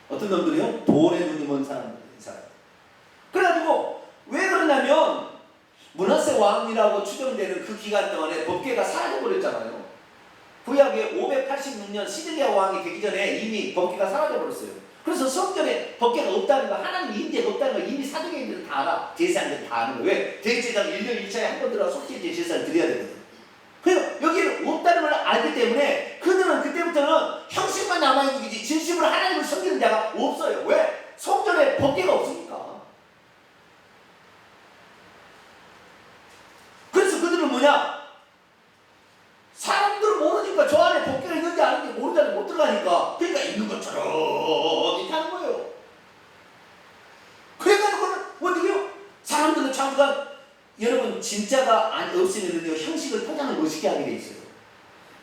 어떤 놈들이요? 돈에 눈이 먼 사람들, 이 사람. 그래가지고 왜 그러냐면 므낫세 왕이라고 추정되는 그 기간 동안에 법궤가 사라져버렸잖아요. 구약에 586년 시드기야 왕이 되기 전에 이미 법궤가 사라져버렸어요. 그래서 성전에 법궤가 없다는 거, 하나님 임재가 없다는 거 이미 사두개인들은 다 알아. 제사장들은 다 아는 거예요. 왜? 대제사장 1년 1차에 한 번 들어가 속죄제 제사를 드려야 되거든. 그래서 여기는 없다는 걸 알기 때문에 그들은 그때부터는 형식만 남아있는 거지 진심으로 하나님을 섬기는 자가 없어요. 왜? 성전에 법궤가 없으니까. 그래서 그들은 뭐냐? 사람들은 모르니까 저 안에 법궤가 있는지 아닌지 모르잖아요. 못 들어가니까. 그러니까 있는 것처럼 이렇게 하는 거예요. 그래가지고는 어떻게 해요? 사람들은 잠깐 여러분 진짜가 없으면요 형식을 포장을 멋있게 하게 돼 있어요.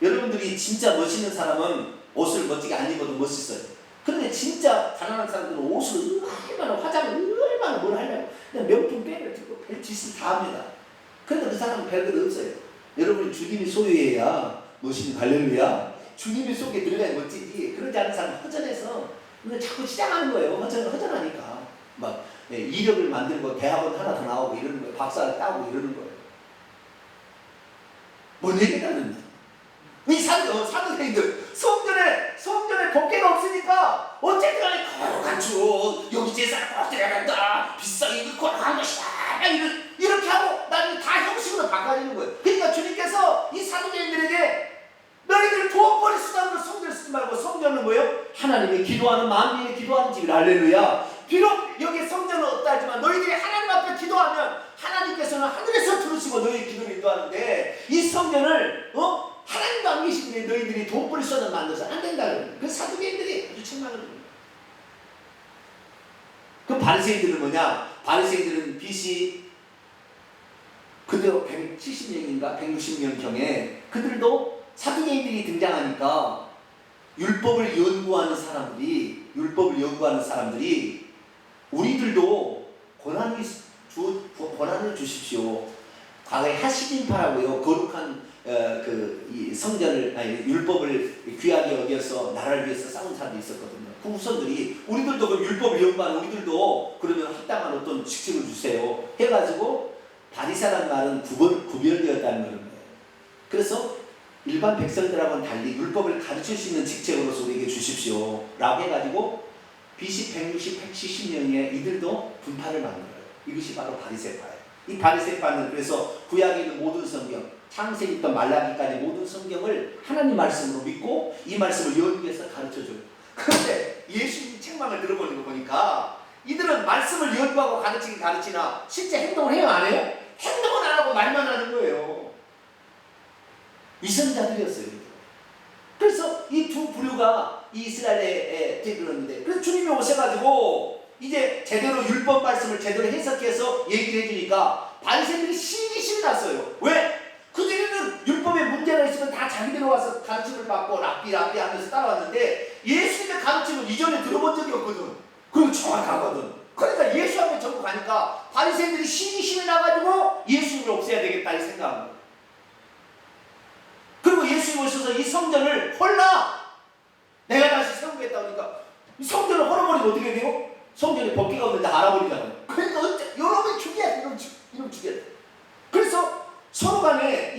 여러분들이 진짜 멋있는 사람은 옷을 멋지게 안 입어도 멋있어요. 그런데 진짜 가난한 사람들은 옷을 얼마나 화장을 얼마나 뭘 하려고 그냥 명품 백을 들고 별 짓을 다 합니다. 그런데 그 사람은 별것 없어요. 여러분이 주님이 소유해야 멋있는 할렐루야. 주님이 속에 들어가야 멋지지. 그러지 않은 사람은 허전해서 자꾸 시장하는 거예요. 허전하니까 막 이력을 만들고 대학원 하나 더 나오고 이러는 거예요. 박사를 따고 이러는 거예요. 뭔 얘기냐는 이 사도생들 성전에 법궤가 없으니까 어쨌든 간에 거룩한 주 여기 제사를 꼭 드려야 한다. 비싸게 이거 거룩한 것이다. 이렇게 하고 나중에 다 형식으로 바꿔지는 거예요. 그러니까 주님께서 이 사도생들에게 너희들 돈벌이 수단으로 성전을 쓰지 말고 성전은 뭐예요? 하나님이 기도하는 만민이 기도하는 집이라. 할렐루야. 비록 여기 성전은 없다 하지만 너희들이 하나님 앞에 기도하면 하나님께서는 하늘에서 들으시고 너희의 기도를 인도하는데 이 성전을 하나님도 안 계시는데 너희들이 돈벌이 수단을 만들어서 안 된다는 거예요. 그 사두개인들이 아주 책망을 합니다. 그 바리새인들은 뭐냐? 바리새인들은 BC 그대로 170년인가 160년경에 그들도 사두개인들이 등장하니까 율법을 연구하는 사람들이 우리들도 고난을 주십시오. 과거에 하시딘파라고요. 거룩한 이 성전을 율법을 귀하게 여겨서 나라를 위해서 싸운 사람도 있었거든요. 그 후손들이 우리들도 그 율법을 연구하는 우리들도 그러면 합당한 어떤 직책을 주세요. 해가지고 바리새라는 말은 구별되었다는 거예요. 그래서 일반 백성들하고는 달리 율법을 가르칠 수 있는 직책으로서 우리에게 주십시오 라고 해가지고 BC 160, 170년에 이들도 분파를 만들어요. 이것이 바로 바리새파예요. 이 바리새파는 그래서 구약에 있는 모든 성경, 창세기부터 말라기까지 모든 성경을 하나님 말씀으로 믿고 이 말씀을 연구해서 가르쳐줘요. 그런데 예수님 책망을 들어보는 거 보니까 이들은 말씀을 연구하고 가르치나 실제 행동을 해요, 안 해요? 행동은 안 하고 말만 하는 거예요. 이선자들이었어요. 그래서 이 두 부류가 이스라엘에 들었는데, 그래서 주님이 오셔가지고 이제 제대로 율법 말씀을 제대로 해석해서 얘기를 해주니까 바리새인들이 신이 났어요. 왜? 그들은 율법에 문제가 있으면 다 자기들로 와서 가르침을 받고 랍비 하면서 따라왔는데 예수님의 가르침은 이전에 들어본 적이 없거든. 그리고 정확하거든. 그러니까 예수 앞에 전부 가니까 바리새인들이 신이 나가지고 예수님을 없애야 되겠다 이 생각한 거예요. 그리고 예수님 오셔서 이 성전을 헐라! 내가 다시 세우겠다 그러니까 이 성전을 헐어버리면 어떻게 돼요? 성전에 법궤가 없는데 알아버리잖아요. 그러니까 여러분이 죽여야 돼. 이놈 죽여야 돼. 그래서 서로 간에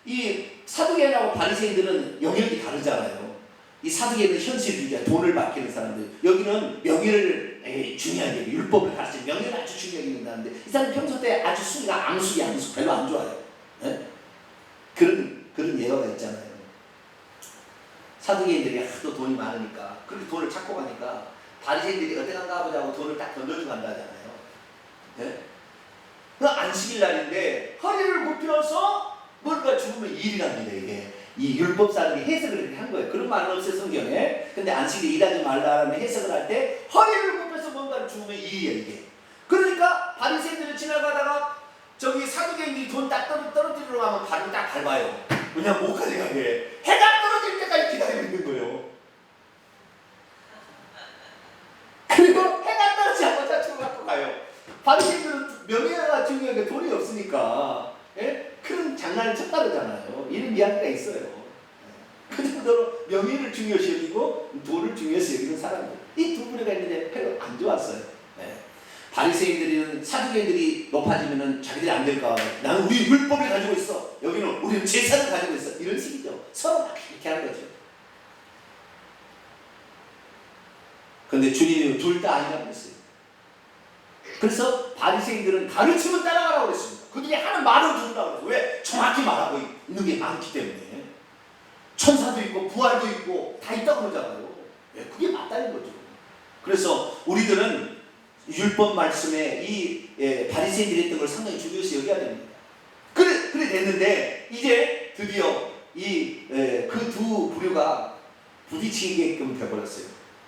이 사두개인하고 바리새인들은 영역이 다르잖아요. 이 사두개인은 현실주의자, 돈을 받기는 사람들. 여기는 명예를 중요하게 율법을 가르치는 명예를 아주 중요하게 된다는데 이 사람 평소 때 아주 수기가 앙숙이 별로 안 좋아요. 네? 그런 예화가 있잖아요. 사두개인들이 하도 돈이 많으니까 그렇게 돈을 찾고 가니까 바리새인들이 어디 간가 보자고 돈을 딱 던져주고 간다잖아요. 네? 그 안식일 날인데 허리를 굽혀서 뭔가 죽으면 일이랍니다. 이게 이 율법사들이 해석을 이렇게 한 거예요. 그런 말은 없어요 성경에. 근데 안식일에 일하지 말라는 해석을 할 때 허리를 굽혀서 뭔가를 죽으면 일이에요 이게. 그러니까 바리새인들이 지나가다가 저기 사두개인들이 돈 딱 떨어뜨리러 가면 발을 딱 밟아요. 왜냐면 못 가져가게 해가 떨어질 때까지 기다리고 있는 거예요. 그리고 해가 떨어지지 않고 자축을 갖고 가요. 바리새인들은 명예가 중요한 게 돈이 없으니까 그런 장난을 쳤다르잖아요. 이런 이야기가 있어요. 그 정도로 명예를 중요시 여기고 돈을 중요시 여기는 사람들. 이 두 부류가 있는데 별로 안 좋았어요. 바리새인들은 사두개인들이 높아지면은 자기들이 안 될까? 나는 우리 율법을 가지고 있어. 여기는 우리는 제사를 가지고 있어. 이런 식이죠. 서로 막 이렇게 하는 거죠. 그런데 주님이 둘 다 아니라고 했어요. 그래서 바리새인들은 가르침은 따라가라고 그랬습니다. 그들이 하는 말을 들으라고 그랬어요. 왜? 정확히 말하고 있는 게 많기 때문에. 천사도 있고 부활도 있고 다 있다고 그러잖아요. 그게 맞다는 거죠. 그래서 우리들은 율법 말씀에 이 바리새인들이 했던 걸 상당히 중요시 여겨야 됩니다. 그래 됐는데 이제 드디어 그 두 부류가 부딪히게끔 되어버렸어요.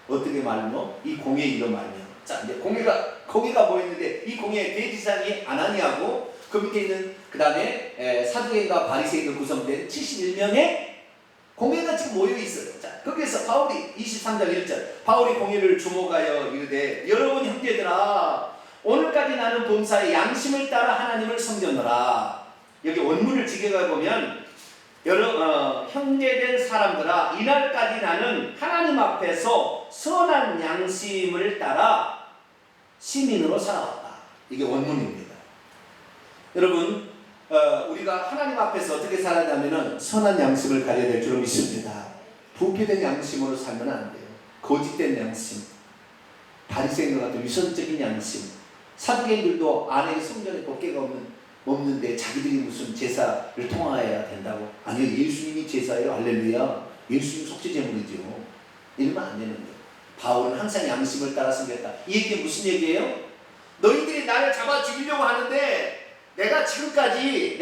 어떻게 말로? 이 공의 일로 말며. 자 이제 공의가 뭐였는데 이 공의 대지상이 아나니아고 그 밑에 있는 그 다음에 사두개인과 바리새인으로 구성된 71명의 공회가 지금 모여 있어요. 자, 거기에서 바울이 23장 1절 바울이 공회를 주목하여 이르되 여러분 형제들아 오늘까지 나는 범사의 양심을 따라 하나님을 섬겼노라. 여기 원문을 직역해 보면 형제된 사람들아 이날까지 나는 하나님 앞에서 선한 양심을 따라 시민으로 살아왔다. 이게 원문입니다. 여러분 우리가 하나님 앞에서 어떻게 살아가냐면 선한 양심을 가져야 될 줄로 믿습니다. 부패된 양심으로 살면 안 돼요. 거짓된 양심, 바리새인과 같은 위선적인 양심. 사두개인들도 안에 성전에 법궤가 없는데 자기들이 무슨 제사를 통하여야 된다고. 아니요, 예수님이 제사예요. 할렐루야. 예수님 속죄제물이죠. 이러면 안 되는 거예요. 바울은 항상 양심을 따라 섬겼다. 이 얘기는 무슨 얘기예요? 너희들이 나를 잡아 죽이려고 하는데 내가 지금까지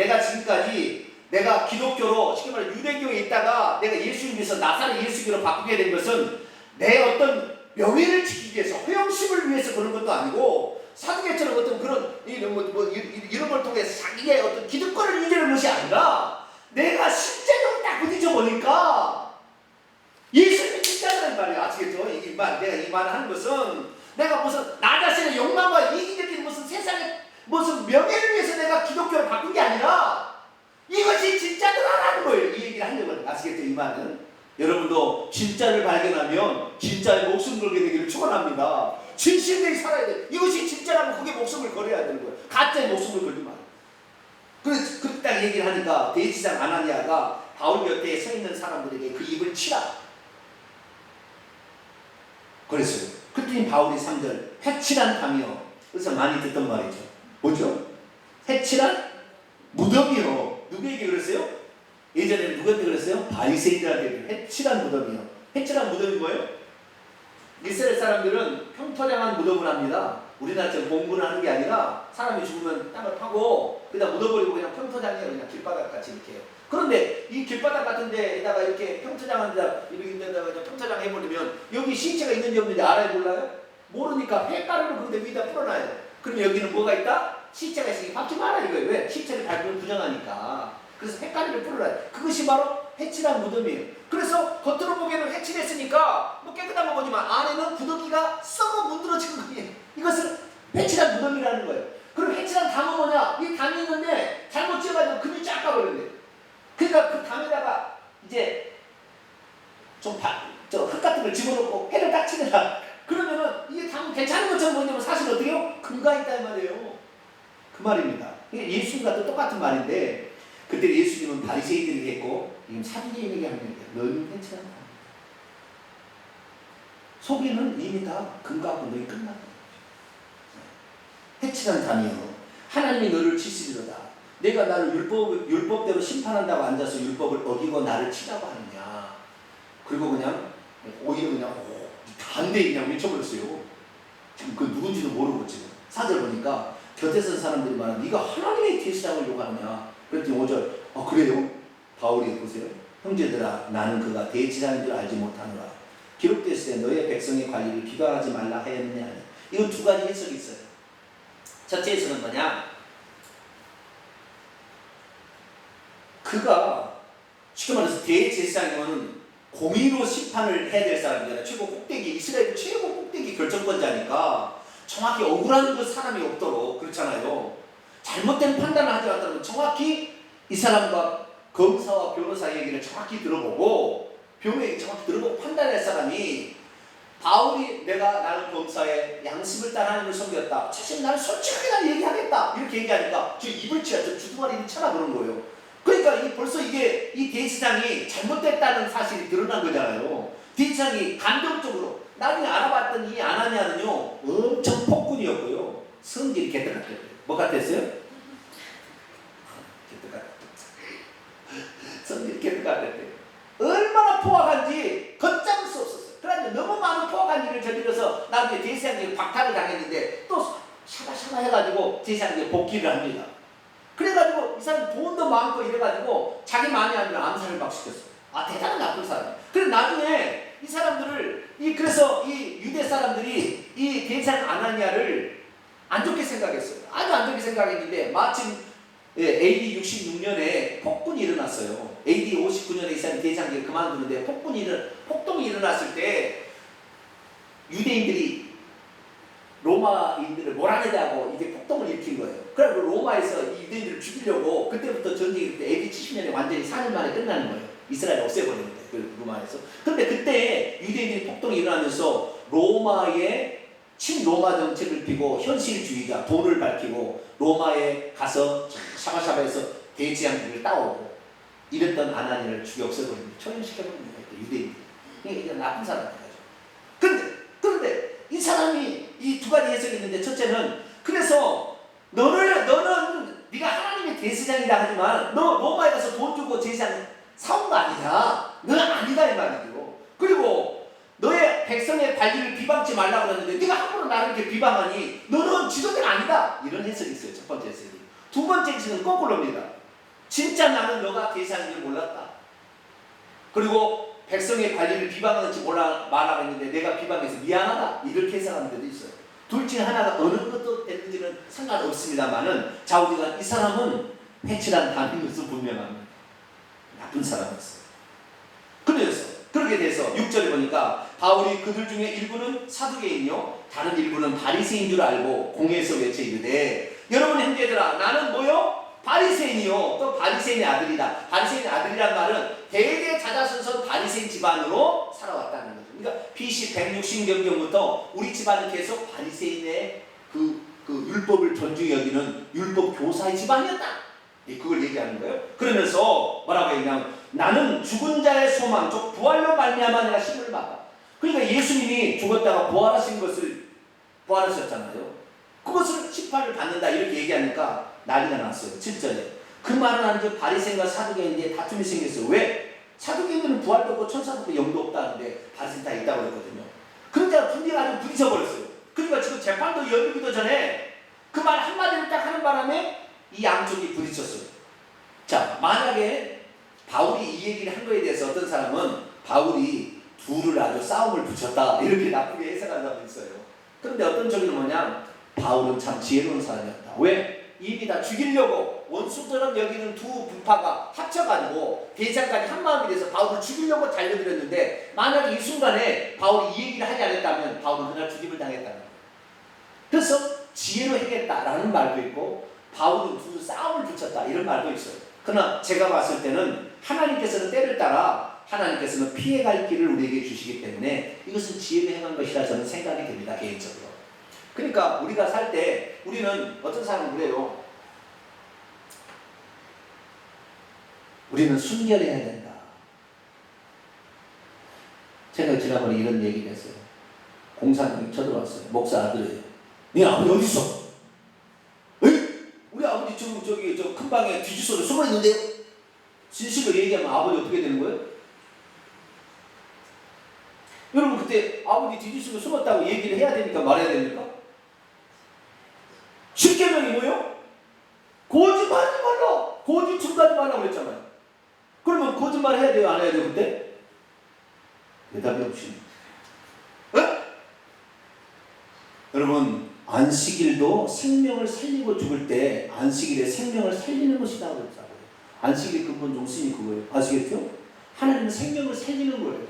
내가 기독교로 쉽게 말해 유대교에 있다가 내가 예수님께서 나사렛 예수교로 바꾸게 된 것은 내 어떤 명예를 지키기 위해서, 허영심을 위해서 그런 것도 아니고, 사두개처럼 어떤 그런 이런 걸 통해 자기의 어떤 기득권을 유지하는 것이 아니라 내가 실제적으로 딱 부딪혀 보니까 예수님이 진짜라는 말이야. 아시겠죠? 내가 이 말을 하는 것은 내가 무슨 나 자신의 욕망과 이기적인 무슨 세상의 무슨 명예를 위해서 내가 기독교를 바꾼 게 아니라 이것이 진짜더라라는 거예요. 이 얘기를 하려고. 아시겠죠? 이 말은. 여러분도 진짜를 발견하면 진짜의 목숨 걸게 되기를 축원합니다. 진실되게 살아야 돼. 이것이 진짜라면 그게 목숨을 걸어야 되는 거예요. 가짜의 목숨을 걸지 말아요. 그렇게 딱 얘기를 하니까 대지장 아나니아가 바울 곁에 서 있는 사람들에게 그 입을 치라 그랬어요. 그랬더니 바울이 3절 회칠한 담이요. 그래서 많이 듣던 말이죠. 뭐죠? 회칠한 무덤이요. 누구에게 그랬어요? 예전에는 누구한테 그랬어요? 바리새인들한테. 회칠한 무덤이요. 회칠한 무덤이 뭐예요? 이스라엘 사람들은 평토장한 무덤을 합니다. 우리나라처럼 공부를 하는 게 아니라 사람이 죽으면 땅을 파고 그냥 묻어버리고 그냥 평토장이에요. 그냥 길바닥 같이 이렇게 해요. 그런데 이 길바닥 같은 데에다가 이렇게 평토장한 데다 이렇게 평토장 해버리면 여기 시체가 있는지 없는지 알아요? 몰라요? 모르니까 폐가루를 그런데 위에다 풀어놔요. 그러면 여기는 뭐가 있다? 시체가 있으니 밟지 마라 이거예요. 왜? 시체를 밟으면 부정하니까. 그래서 폐가루를 풀어놔요. 그것이 바로 회칠한 무덤이에요. 그래서 겉으로 보기에는 회칠했으니까 뭐 깨끗한 거 보지만 안에는 구더기가 썩어 문드러지는 거예요. 이것을 회칠한 무덤이라는 거예요. 그럼 회칠한 담은 뭐냐? 이 담이 있는데 잘못 지어가지고 금이 쫙 가버렸네. 그러니까 그 담에다가 이제 흙 같은 걸 집어넣고 해를 딱 치느라 그러면은 이게 담은 괜찮은 것처럼 보이면 사실 어떻게 해요? 금가 있다 이 말이에요. 그 말입니다. 이게 예수님과 또 똑같은 말인데 그때 예수님은 바리새인들에게 했고 지금 사두개인에게 하는 거예요. 너는 회칠한 담. 속에는 이미 다 금가고 너희 끝났다. 회칠한 담이요. 하나님이 너를 치시리로다. 내가 나를 율법대로 심판한다고 앉아서 율법을 어기고 나를 치라고 하느냐. 그리고 그냥 오히려 그냥 반대에 그냥 외쳐버렸어요. 지금 그 누군지도 모르고 지금 4절 보니까 곁에 선 사람들이 말하는 네가 하나님의 계시장을 요구하느냐. 그랬더니 5절 그래요? 바울이 보세요. 형제들아 나는 그가 대지장인 줄 알지 못하노라. 기록됐을 때 너의 백성의 관리를 비방하지 말라 하였느냐. 이건 두 가지 해석이 있어요. 첫째 해석은 뭐냐? 그가 쉽게 말해서 대제사장이면 공의로 심판을 해야 될 사람이잖아요. 최고 꼭대기, 이스라엘 최고 꼭대기 결정권자니까 정확히 억울한 그 사람이 없도록 그렇잖아요. 잘못된 판단을 하지 않았다면 정확히 이 사람과 검사와 변호사 얘기를 정확히 들어보고 변호에 정확히 들어보고 판단할 사람이 바울이 나는 검사의 양심을 따라 하나님을 섬겼다. 사실 나는 솔직하게 난 얘기하겠다. 이렇게 얘기하니까 저 입을 치라, 저 주둥아리를 쳐라 그런 거예요. 그러니까 벌써 이게 이 대지장이 잘못됐다는 사실이 드러난 거잖아요. 대지장이 감정적으로 나중에 알아봤더니 이 아나니아는요 엄청 폭군이었고요. 성질이 개떡 같아요. 뭐 같았어요? 개떡 같았어요. 성질이 개떡 같았대요. 얼마나 포악한지 걷잡을 수 없었어요. 그래서 너무 많은 포악한 일을 저질러서 나중에 대지장이 박탈을 당했는데 또 샤바샤바 해가지고 대지장이 복귀를 합니다. 그래가지고 이 사람 돈도 많고 이래가지고 자기 마음이 아니라 암살을 막 시켰어. 대단한 나쁜 사람. 그래서 나중에 이 사람들을 그래서 이 유대 사람들이 이 대지장 아나니아를 안 좋게 생각했어요. 아주 안 좋게 생각했는데 마침 AD 66년에 폭군이 일어났어요. AD 59년에 이 사람이 대지장을 그만두는데 폭동이 일어났을 때 유대인들이 로마인들을 몰아내자고 이제 폭동을 일으킨 거예요. 그래서 로마에서 이 유대인들을 죽이려고 그때부터 전쟁이 AD 70년에 완전히 4년 만에 끝나는 거예요. 이스라엘 없애버리는데 그 로마에서. 그런데 그때 유대인들이 폭동이 일어나면서 로마의 친로마 정책을 피고 현실주의자 돈을 밝히고 로마에 가서 샤바샤바에서 대지장들을 따오고 이랬던 아나니아를 죽여 없애버립니다. 처형시켜버립니다. 유대인들이. 이게 나쁜 사람이죠. 그런데 이 사람이 이 두 가지 해석이 있는데 첫째는 그래서 너는 네가 하나님의 대제사장이다 하지만 너 로마에 가서 돈 주고 제사장 사온 거 아니냐? 너는 아니다 이 말이죠. 그리고 너의 백성의 관리를 비방지 말라고 그랬는데 네가 함부로 나를 이렇게 비방하니 너는 지도자가 아니다. 이런 해석이 있어요. 첫 번째 해석이. 두 번째 해석은 거꾸로입니다. 진짜 나는 너가 대제사장인 줄 몰랐다. 그리고 백성의 관리를 비방하는지 말하고 있는데 내가 비방해서 미안하다 이렇게 해석하는 데도 있어요. 둘 중에 하나가 어느 것도 됐는지는 상관없습니다만은 자우지가 이 사람은 회칠한 단인 것은 분명합니다. 나쁜 사람이었어요. 그렇게 돼서 6절에 보니까 바울이 그들 중에 일부는 사두개인이요 다른 일부는 바리새인 줄 알고 공회에서 외쳐 이르되 여러분 형제들아 나는 뭐요? 바리새인이요 또 바리새인의 아들이다. 바리새인의 아들이란 말은 대대 자자손손 바리새인 집안으로 살아왔다는 거죠. 그러니까 BC 160년경부터 우리 집안은 계속 바리새인의 그 율법을 존중히 여기는 율법 교사의 집안이었다. 그걸 얘기하는 거예요. 그러면서 뭐라고 했냐면 나는 죽은 자의 소망 즉 부활로 말미암아 내가 힘을 받다. 그러니까 예수님이 죽었다가 부활하셨잖아요. 그것을 심판을 받는다 이렇게 얘기하니까 난리가 났어요. 7절에 그 말은 아니죠. 바리새인과 사두개인에 다툼이 생겼어요. 왜? 사두개인들은 부활도 없고 천사도 없고 영도 없다는데 바리새인 다 있다고 그랬거든요. 그런데 분위기가 아주 부딪혀버렸어요. 그러니까 지금 재판도 열리기도 전에 그 말 한마디를 딱 하는 바람에 이 양쪽이 부딪혔어요. 자, 만약에 바울이 이 얘기를 한 거에 대해서 어떤 사람은 바울이 둘을 아주 싸움을 붙였다 이렇게 나쁘게 해석하는 사람이 있어요. 그런데 어떤 쪽은 뭐냐, 바울은 참 지혜로운 사람이었다. 왜? 이미 다 죽이려고 원수처럼 여기는 두 부파가 합쳐가지고 대장까지 한마음이 돼서 바울을 죽이려고 달려들었는데 만약에 이 순간에 바울이 이 얘기를 하지 않았다면 바울은 그날 죽임을 당했다는 거예요. 그래서 지혜로 행했다라는 말도 있고 바울은 두 싸움을 붙였다 이런 말도 있어요. 그러나 제가 봤을 때는 하나님께서는 때를 따라 하나님께서는 피해갈 길을 우리에게 주시기 때문에 이것은 지혜로 행한 것이라 저는 생각이 됩니다. 개인적으로. 그러니까 우리가 살 때 우리는 어떤 사람은 그래요. 우리는 순결해야 된다. 제가 지난번에 이런 얘기를 했어요. 공사장이 쳐들어왔어요. 목사 아들이에요. 네 아버지 어디 있어? 우리 아버지 지금 저기 저 큰 방에 뒤집어서 숨어 있는데요. 진실로 얘기하면 아버지 어떻게 되는 거예요? 여러분 그때 아버지 뒤집어서 숨었다고 얘기를 해야 되니까 말해야 됩니까? 십계명이 뭐예요? 거짓말하지 말라. 거짓 증거하지 말라고 그랬잖아요. 그러면 거짓말 해야 돼요? 안 해야 돼요? 그때? 대답이 없이. 여러분 안식일도 생명을 살리고 죽을 때 안식일에 생명을 살리는 것이다 그랬잖아요. 안식일의 근본 정신이 그거예요. 아시겠죠? 하나님은 생명을 살리는 거예요.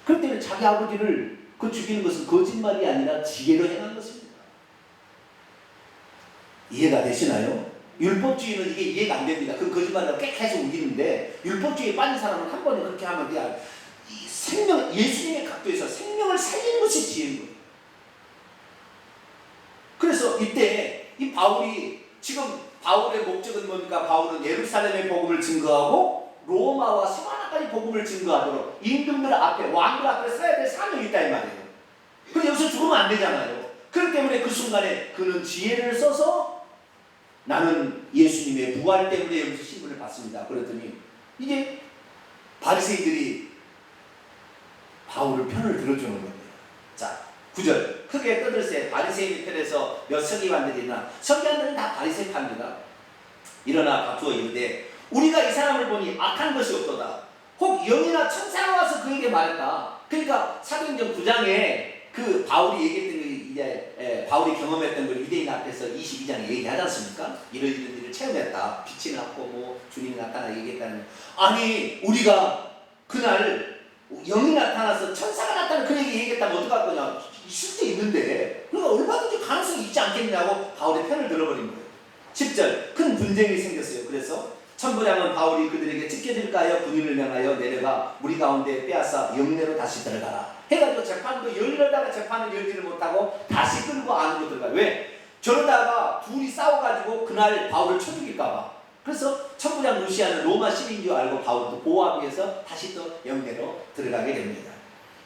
그렇기 때문에 자기 아버지를 죽이는 것은 거짓말이 아니라 지혜로 행한 것입니다. 이해가 되시나요? 율법주의는 이게 이해가 안 됩니다. 그 거짓말을 계속 우기는데 율법주의에 빠진 사람은 한 번에 그렇게 하면 그냥 이 생명, 예수님의 각도에서 생명을 살리는 것이 지혜인 거예요. 그래서 이때 이 바울이 지금 바울의 목적은 뭡니까? 바울은 예루살렘의 복음을 증거하고 로마와 서바나까지 복음을 증거하도록 임금들 앞에 왕들 앞에 써야 될 사명이 있다 이 말이에요. 근데 여기서 죽으면 안 되잖아요. 그렇기 때문에 그 순간에 그는 지혜를 써서 나는 예수님의 부활 때문에 여기서 신분을 받습니다. 그랬더니 이제 바리새인들이 바울을 편을 들어주는 겁니다. 자, 9절 크게 떠들세 바리새인 편에서 몇 서기관들이 있나 서기관들은 다 바리새파입니다. 일어나 다투어 이르되 우리가 이 사람을 보니 악한 것이 없도다. 혹 영이나 천사가 와서 그에게 말했다. 그러니까 사도행전 9장에 그 바울이 얘기했던 게 이제 바울이 경험했던 걸 유대인 앞에서 22장에 얘기하지 않습니까? 이런 일을 체험했다. 빛이 났고 뭐 주님이 나타나 얘기했다는. 아니 우리가 그날 영이 나타나서 천사가 나타나 그 얘기했다면 어떡할 거냐. 있을 수 있는데 그러니까 얼마든지 가능성이 있지 않겠냐고 바울의 편을 들어버린 거예요. 10절 큰 분쟁이 생겼어요. 그래서 천부장은 바울이 그들에게 찢겨질까요? 군인을 명하여 내려가 무리 가운데 빼앗아 영내로 다시 들어가라 해가지고 재판도 열려다가 재판을 열지를 못하고 다시 끌고 안으로 들어가요. 왜? 저러다가 둘이 싸워가지고 그날 바울을 쳐 죽일까봐. 그래서 천부장 루시아는 로마 시민인 줄 알고 바울도 보호하기 위해서 다시 또 영내로 들어가게 됩니다.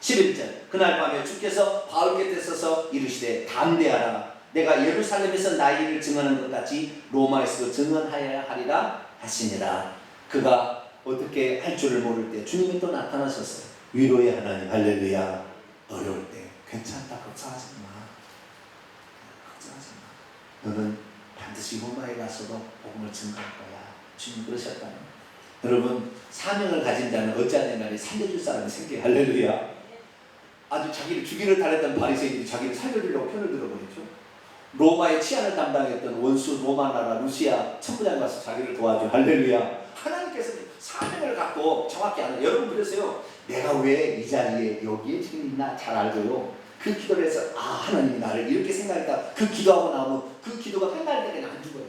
11절 그날 밤에 주께서 바울 곁에 서서 이르시되 담대하라. 내가 예루살렘에서 나의 일을 증언한 것 같이 로마에서도 증언하여야 하리라 하시니라. 그가 어떻게 할 줄을 모를 때 주님이 또 나타나셨어요. 위로의 하나님 할렐루야. 어려울 때 괜찮다 걱정하지 마. 걱정하지 마. 너는 반드시 로마에 가서도 복음을 증거할 거야. 주님 그러셨다는. 여러분, 사명을 가진 자는 어찌하는 날에 살려줄 사람이 생겨요. 할렐루야. 아주 자기를 죽이를 달했던 바리새인들이 자기를 살려주려고 편을 들어버렸죠. 로마의 치안을 담당했던 원수 로마 나라 루시아 천부장 가서 자기를 도와줘. 할렐루야. 하나님께서 사명을 갖고 정확히 아는, 여러분 그래서요, 내가 왜 이 자리에 여기에 지금 있나 잘 알고요. 그 기도를 해서 하나님이 나를 이렇게 생각했다. 그 기도하고 나오면 그 기도가 끝날 때까지 안 죽어요.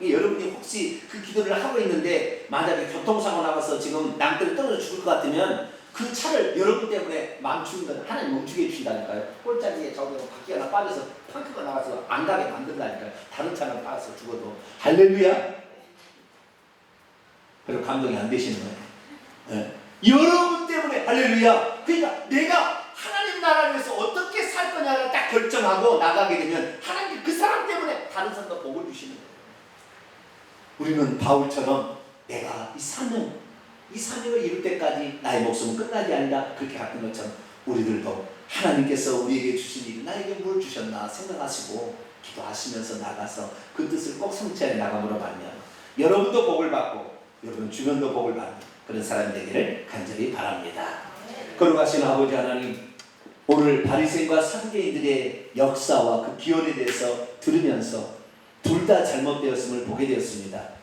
여러분이 혹시 그 기도를 하고 있는데 만약에 교통사고 나가서 지금 남들이 떨어져 죽을 것 같으면 그 차를 여러분 때문에 멈추는 건 하나님 멈추게 해주신다니까요. 꼴짜기에 저기 바퀴가 하나 빠져서 펑크가 나가서 안 가게 만든다니까요. 다른 차가 빠져서 죽어도. 할렐루야. 그리고 감동이 안 되시는 거예요. 네. 여러분 때문에. 할렐루야. 그러니까 내가 하나님 나라를 위해서 어떻게 살 거냐를 딱 결정하고 나가게 되면 하나님 그 사람 때문에 다른 사람도 복을 주시는 거예요. 우리는 바울처럼 내가 이 사명을 이룰 때까지 나의 목숨은 끝나지 않는다, 그렇게 갔던 것처럼 우리들도 하나님께서 우리에게 주신 일이 나에게 뭘 주셨나 생각하시고 기도하시면서 나가서 그 뜻을 꼭 성취해 나감으로 말미암아 여러분도 복을 받고 여러분 주변도 복을 받는 그런 사람이 되기를 간절히 바랍니다. 거룩하신 아버지 하나님, 오늘 바리새인과 역사와 그 기원에 대해서 들으면서 둘 다 잘못되었음을 보게 되었습니다.